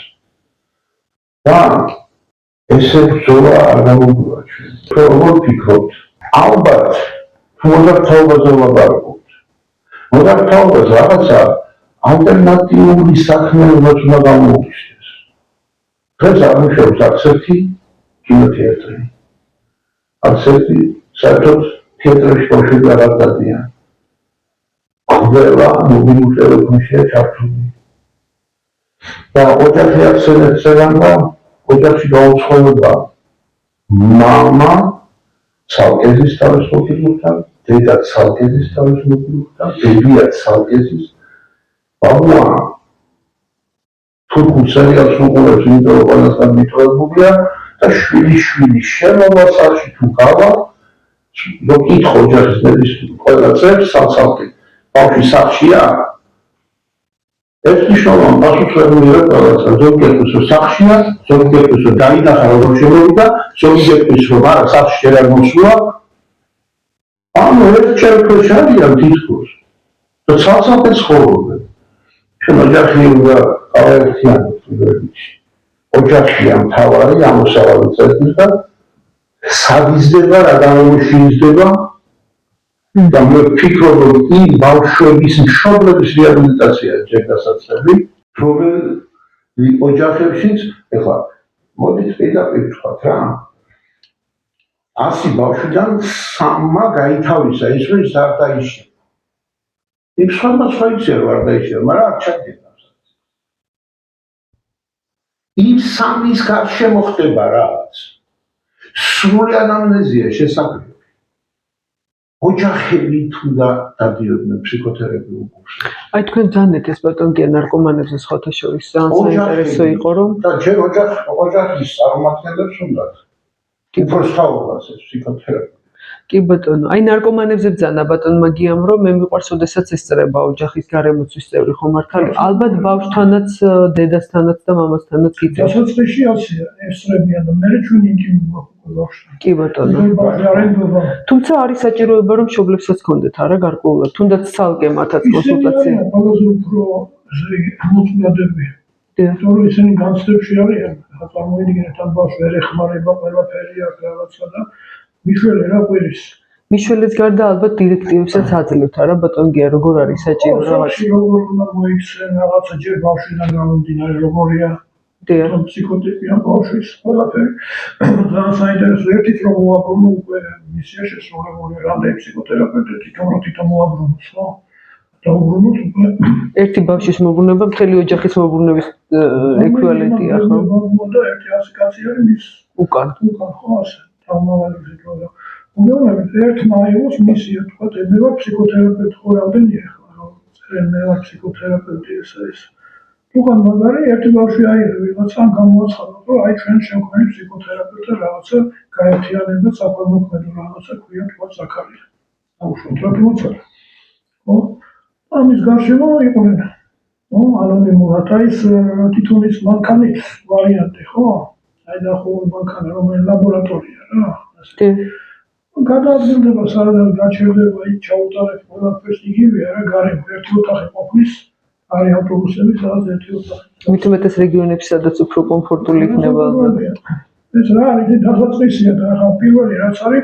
და ესე ბრძოლა არ გამოგვივა ჩვენ. როგორ ვფიქრობთ? ალბათ მოდარდთაობაზე ვლაპარაკობთ. მოდარდთაობაზე რაღაცა ალტერნატიული საქმიანობაც უნდა გამოუჩნდეს. დღეს აღმოჩნდა არც ერთი კინოთეატრი. არც ერთი საერთოდ თეატრში ბავშვები არ დადიან. ყველა მობილურ ტელეფონშია ჩართული. და ოჯახი ახსენებდა ოჯახში გაუცხოება მამა ცალკეზის თავის მობილურთან, დედა ცალკეზის თავის მობილურთან, ბებია ცალკეზის. ბაბუა თუ თურქულ სერიალს უყურებს, იმიტომ რომ ყველასთან მიტოვებულია და შვილი შემოვასალში თუ გავა, რომ ითხოვ ოჯახის ნების ყველა წევრს სალსალკი, ბავშვი სახლშია? ეს მნიშვნელოვან პასუხს ვერ მიიღებ ყველასა, ზოგიერთ რომ სახლშია, ზოგიერთ რომ დაინახა როგორ შემოვიდა, ზოგიერთ რომ არა სახლში არ მოსულა. ანუ ეს ჩემთვის არიან თითქოს და სალსალკი ცხოვრობენ. ჩვენ ოჯახი უნდა გავაერთიანოთ. ოჯახია მთავარი ამოსავალი წესის და სადიზდება რა გამომიშინდება და მე ვფიქრობ რომ იმ ბავშვების მშობლების რეაბილიტაცია ჯერ დასაწყები რომელი ოჯახებშიც ეხლა მოდით პირდაპირ ვთქვათ რა 100 ბავშვიდან 3-მა გაითავისა ის რომ ის არ დაიშალა იქ სხვა ისე რომ არ დაიშალა მაგრამ არ ჩაგდება იმ სამის გარშემო ხდება რაც სრული ანამნეზია შესაძლებელი ოჯახები თუ დადიოდნენ ფსიქოთერაპიულ კურსზე. აი თქვენ ძანეთ ეს ბატონკია ნარკომანებზე სხვათა შორის საინტერესო იყო რომ და ჯერ ოჯახის წარმომადგენლებს უნდათ უფრო სწავლობას ეს ფსიქოთერაპია. კი ბატონო, აი ნარკომანებზე ბძანა ბატონმა გიამ რომ მე მიყვარს ოდესაც ესწრება ოჯახის გარემოცვის წევრი ხომ მართალი ალბათ ბავშვთანაც დედასთანაც და მამასთანაც გიწევს. დასაწყისში ასეა ესწრებიან და მე ჩვენ ინტიმი გვაქვს ბავშვთან. კი ბატონო. თუმცა არის საჭიროება რომ მშობლებსაც ქონდეთ არა გარკვეულად თუნდაც ცალკე მათაც კონსულტაცია. ყველაზე უფრო მოწმობები. თორე ისინი განცდებში არიან. წარმოიდგინეთ ამ ბავშვს ვერ ეხმარება ყველაფერი აქ რაღაცა და მიშველე რა ყვირის. მიშველეს გარდა ალბათ დირექტივებსაც აძლევთ არა ბატონგია როგორ არის საჭირო რაღაც როგორ უნდა მოიქცენ რაღაცა ჯერ ბავშვიდან გამომდინარე როგორია დიახ ფსიქოთერაპია ბავშვის ყველაფერი ძალიან საინტერესო ერთით რომ მოაბრუნო უკვე მისია შესრულებული რამდენი ფსიქოთერაპევტი თვითონ მოაბრუნოს ხო და უბრუნოს უკვე ერთი ბავშვის მოbrunება მთელი ოჯახის მოbrunების ეკვივალენტია ხო და ერთი 100 კაცი არის მის უკან ხო ასე თავმოვალებზე თქო მოგონებით ერთმა აიღოს მისია თქვა მე ვარ ფსიქოთერაპევტი ხო რამდენია ხო რომ მე ვარ ფსიქოთერაპევტი ეს თუღან მაგარი ერთი ბავშვი აიღე ვიღაცამ გამოაცხადა რომ აი ჩვენ შევქმნით ფსიქოთერაპევტი რაღაცა გაერთიანება საქველმოქმედო რაღაცა ქვია თქვა ზაქარია აუშვათ რა ხო ამის გარშემო იყვნენ ხო ანონიმურად აი ეს თითონის მანქანის ვარიანტი ხო აი დაახლოებით მანქანა რომელიც ლაბორატორია რა კი გადაადგილდება სარადარ გაჩერდება იქ ჩაუტარებს ყველაფერს იგივეა რა გარემო ერთი ოთახი ყოფნის არის ავტობუსები სადაც ერთი ოთახი მით უმეტეს რეგიონებში სადაც უფრო კომფორტული იქნება ეს რა არის დასაწყისია და ახლა პირველი რაც არის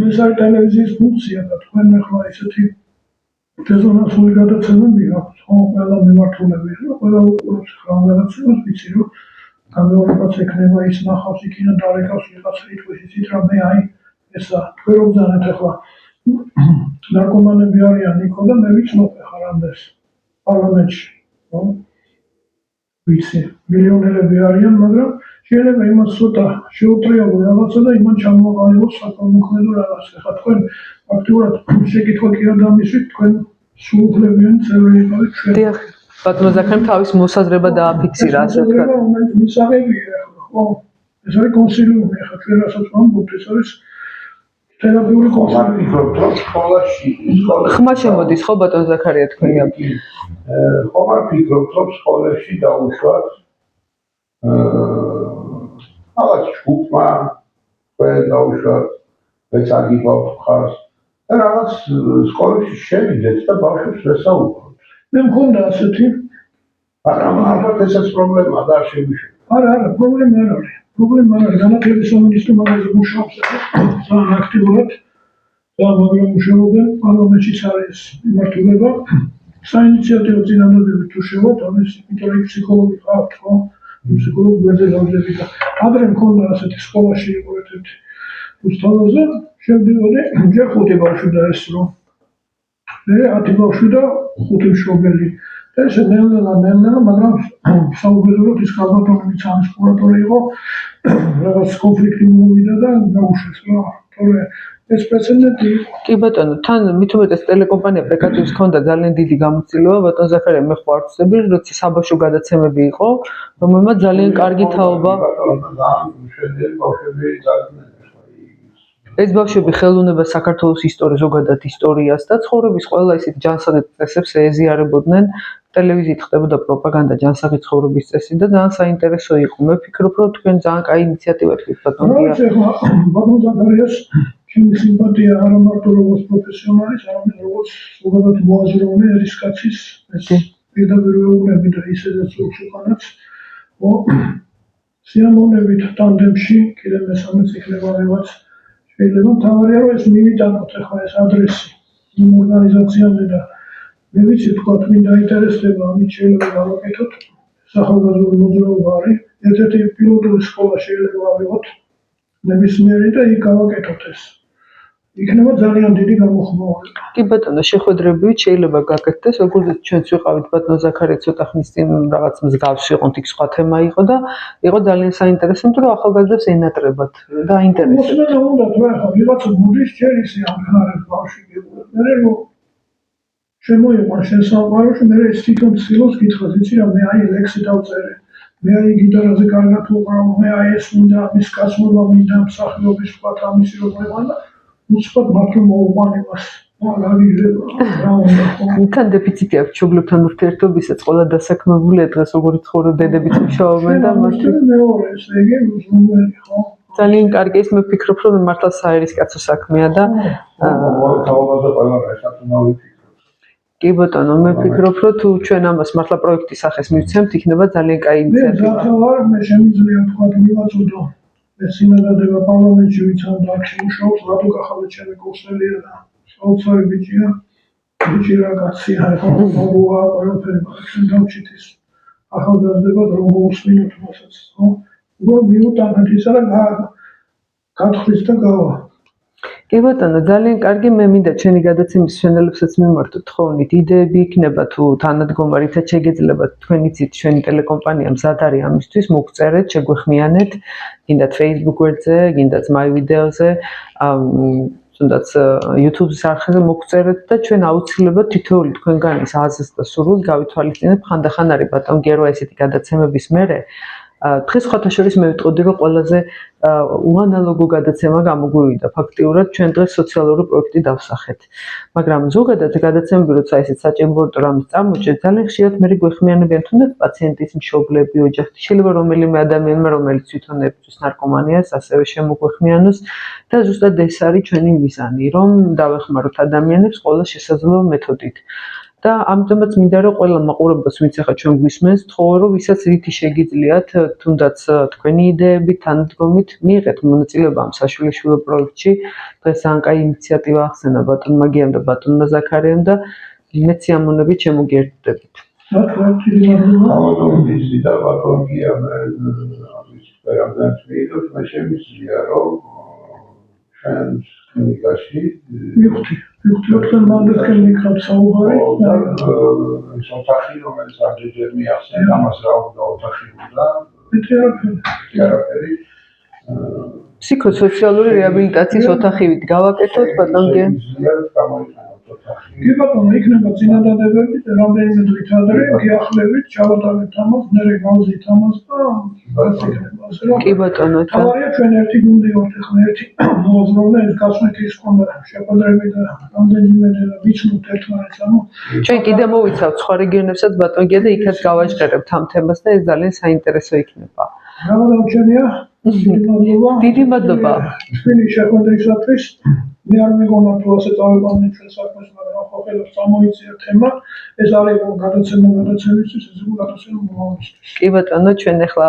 ეს არის ტელევიზიის ფუნქცია და თქვენ ახლა ესეთი რეზონანსული გადაცემები აქვს ხო ყველა მიმართულებით რა ყველა უყურებს რაღაცას ვიცი რომ გამეორებას ექნება ის ნახავს იქიდან დარეკავს ვიღაცა ითქვის იცით რა მე აი ესა თქვენ რომ ძანეთ ახლა ნარკომანები არიან იქო და მე ვიცნობ ახლა რამდენს პარლამენტში ხო ვიცი მილიონერები არიან მაგრამ შეიძლება იმას ცოტა შეუტრიალო რაღაცა და იმან ჩამოყალიბოს საკონმოქმედო რაღაც ახლა თქვენ ფაქტიურად შეკითხვა კი არ დამისვით თქვენ სრულუფლებიანი წევრი იყავით ჩვენ დიახ ბატონო ზაქარიამ თავის მოსაზრება დააფიქსირა ასე ვთქვათ მისაღებია ხო ეს არის კონსილიუმი ახლა ჩვენ რასაც ვამბობთ ეს არის თერაპიული კონსილიუმი სკოლაში ხმა შემოდის ხო ბატონ ზაქარია თქვენი ხომ არ ფიქრობთ რომ სკოლებში დაუშვათ რაღაც ჯგუფმა ყველა დაუშვათ ეს აგიბავთ ხარს და რაღაც სკოლებში შევიდეთ და ბავშვებს ვესაუბროთ მე მქონდა ასეთი მაგრამ ალბათ ესეც პრობლემაა და არ შემიშვა არა პრობლემა არ არის პრობლემა არ არის განათლების სამინისტრო მაგაზე მუშაობს ძალიან აქტიურად და მაგრამ მუშაობენ პარლამენტშიც არის მიმართულება საინიციატივო წინადადებით თუ შევართ ამის იმიტომ ფსიქოლოგი ყავთ ხო ფსიქოლოგი გვერდზე გავიძებით და ადრე მქონდა ასეთი სკოლაში იყო ერთ-ერთი უსწავლოზე შევდივოდი ჯერ 5 ბავშვი და ეს რომ მე 10 ბავშვი და 5 მშობელი და ეს ნელ-ნელა მაგრამ საუბედუროდ ის ალბათ ამის კურატორი იყო რაღაც კონფლიქტი მომივიდა და გაუშვეს რა თორე ეს პრეცედენტი იყო. კი ბატონო, თან მით უმეტეს ტელეკომპანია პრეკატივის ჰქონდა ძალიან დიდი გამოცდილება, ბატონ ზაქარია მე ხო არ ვწდები, როცა საბავშვო გადაცემები იყო, რომელმაც ძალიან კარგი თაობა ეს ბავშვები ხელოვნება საქართველოს ისტორიას, ზოგადად ისტორიას და ცხოვრების ყველა ისეთ ჯანსაღი წესებს ეეზიარებოდნენ. ტელევიზიით ხდებოდა პროპაგანდა ჯანსაღი ცხოვრების წესი და ძალიან საინტერესო იყო. მე ვფიქრობ, რომ თქვენ ძალიან კაი ინიციატივა ხდით ბატონ გია. ბატონ ზაქარიას ჩემი სიმპათია არა მარტო როგორც პროფესიონალის, არამედ როგორც ზოგადად მოაზროვნე ერისკაცის პირდაპირ ვეუბნები და ისედაც უკანაც სიამოვნებით ტანდემში კიდე მესამეც იქნება მევაც შეიძლება თავარია რომ ეს მივიტანოთ ახლა ეს ადრესი იმ ორგანიზაციამდე და მე ვიცი თქვა თქვენ დაინტერესდება ამით შეიძლება გავაკეთოთ სახალხო მოძრაობა არის ერთ-ერთი პილოტური სკოლა შეიძლება ავიღოთ ნებისმიერი და იქ გავაკეთოთ ეს იქნება ძალიან დიდი გამოხმაურება. კი ბატონო, შეხვედრებით შეიძლება გაკეთდეს, როგორც ჩვენც ვიყავით ბატონ ზაქარია ცოტა ხნის წინ რაღაც მსგავსი იყო, იქ სხვა თემა იყო და იყო ძალიან საინტერესო, იმიტომ რომ ახალგაზრდებს ენატრებათ და აინტერესებთ. მოსმენა უნდა თუ ახლა ვიღაცა ბუდის ჯერის ამხარებს ბავშვი გიყურებს. მე რომ შემოიყვან შენ სამყაროში, მე ეს თვითონ ცდილობს გითხრას, იცი რა, მე აი ლექსი დავწერე. მე აი გიტარაზე კარგად ვუყრავ, მე აი ეს მინდა, ამის გასმობა მინდა, მსახიობის თქვა ამისი რომ მოიყვანა. უცხოდ მართლა მოუყვან იმას. რა ვიღება, რა უნდა ხო? თან დეფიციტი აქვს ჩოგლებთან ურთიერთობისას, ყველა დასაქმებულია დღეს როგორი ცხოვრობ დედებიც მუშაობენ და მართლა მეორე ესე იგი უზრუნველი ხო? ძალიან კარგი ის მე ვფიქრობ, რომ მართლა საერისკაცო საქმეა და თავაზე ყველა ესაქმნავი კი ბატონო, მე ვფიქრობ, რომ თუ ჩვენ ამას მართლა პროექტის სახეს მივცემთ, იქნება ძალიან კაი ინიციატივა. მე შემიძლია თქვა მივაწოდო ეს სინადადება პარლამენტში ვიცან და აქ შემუშავობს რატო გახალე ჩემი კურსელია და საოცარი ბიჭია ბიჭი რა კაცია ხო მოგვა ყველაფერი მაგრამ დავჭით ის ახალგაზრდებას რომ მოусმინოთ მასაც ხო უბრალოდ მიუტანოთ ისა და გათხოვის და გავა კი ბატონო, ძალიან კარგი მე მინდა ჩვენი გადაცემის მშენელებსაც მიმართოთ თხოვნით იდეები იქნება თუ თანადგომარითაც შეგეძლებათ თქვენ იცით ჩვენი ტელეკომპანია მზად არის ამისთვის მოგწერეთ შეგვეხმიანეთ გინდათ Facebook გვერდზე გინდათ My Video-ზე თუნდაც YouTube-ის არხზე მოგწერეთ და ჩვენ აუცილებლად თითოეული თქვენგანის აზრს და სურვილს გავითვალისწინებთ ხანდახან არის ბატონ გერვა ესეთი გადაცემების მერე დღეს სხვათა შორის მე ვიტყოდი რომ ყველაზე უანალოგო გადაცემა გამოგვივიდა ფაქტიურად ჩვენ დღეს სოციალური პროექტი დავსახეთ მაგრამ ზოგადად გადაცემები როცა ესეთ საჭიროებო რამის წამოჭრეთ ძალიან ხშირად მე გვეხმიანებიან თუნდაც პაციენტის მშობლები ოჯახი შეიძლება რომელიმე ადამიანმა რომელიც თვითონ ეწვის ნარკომანიას ასევე შემოგვეხმიანოს და ზუსტად ეს არის ჩვენი მიზანი რომ დავეხმაროთ ადამიანებს ყველა შესაძლო მეთოდით და ამიტომაც მინდა რომ ყველა მაყურებელს ვინც ახლა ჩვენ გვისმენს თხოვო რომ ვისაც რითი შეგიძლიათ თუნდაც თქვენი იდეები თანადგომით მიიღეთ მონაწილეობა ამ საშვილიშვილო პროექტში დღეს ძალიან კაი ინიციატივა ახსენა ბატონმა გიამ და ბატონმა ზაქარიამ და მეც სიამოვნებით შემოგიერთდებით ამიტომ და ბატონ გიამ ამის პერამდან ვიდეოს მე შემიძლია რომ ჩვენ კლინიკაში ვიქტორთან მანდექენ მიქრობ საუბარი ოთახი რომელიც აღჯერ მიახსენ ამას რა უნდა ოთახი უნდა თერაპევტი ფსიქოსოციალური რეაბილიტაციის ოთახივით გავაკეთოთ ბატონ გიამ კი ბატონო იქნება წინადადებები რამდენიმე დღით ადრე გიახლებით ჩავატარებთ ამას მერე გავზით ამას და კი ბატონო თავარია ჩვენ ერთი გუნდი ვართ ახლა ერთი მოაზროვნე ეს გასვეთის კონდა შეხვედრები და რამდენიმე და ვიცნობთ ერთმანეთს ანუ ჩვენ კიდე მოვიცავთ სხვა რეგიონებსაც ბატონ გია და იქაც გავაჟღერებთ ამ თემას და ეს ძალიან საინტერესო იქნება გამოდაჩენია დიდი მადლობა ჩვენი შეხვედრისათვის მე არ მეგონა თუ ასე წავიყვანე ჩვენ საქმეს მაგრამ ხო ხელს წამოიწია თემა ეს არის გადაცემისთვის ეს უკვე გადაცემა მომავალისთვის კი ბატონო ჩვენ ახლა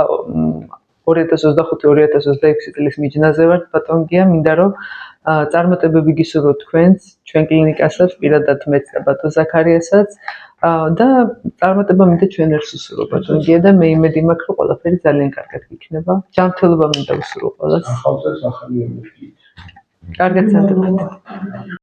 2025-2026 წლის მიჯნაზე ვართ ბატონ გია მინდა რომ წარმატებები გისურვოთ თქვენს ჩვენ კლინიკასაც პირადად მეც და ბატონ ზაქარიასაც და წარმატება მინდა ჩვენ ერთს უსურვო ბატონ გია და მე იმედი მაქვს რომ ყველაფერი ძალიან კარგად იქნება ჯანმრთელობა მინდა უსურვო ყველას ახალწელს ახალი ემოციით კარგად სანდობთ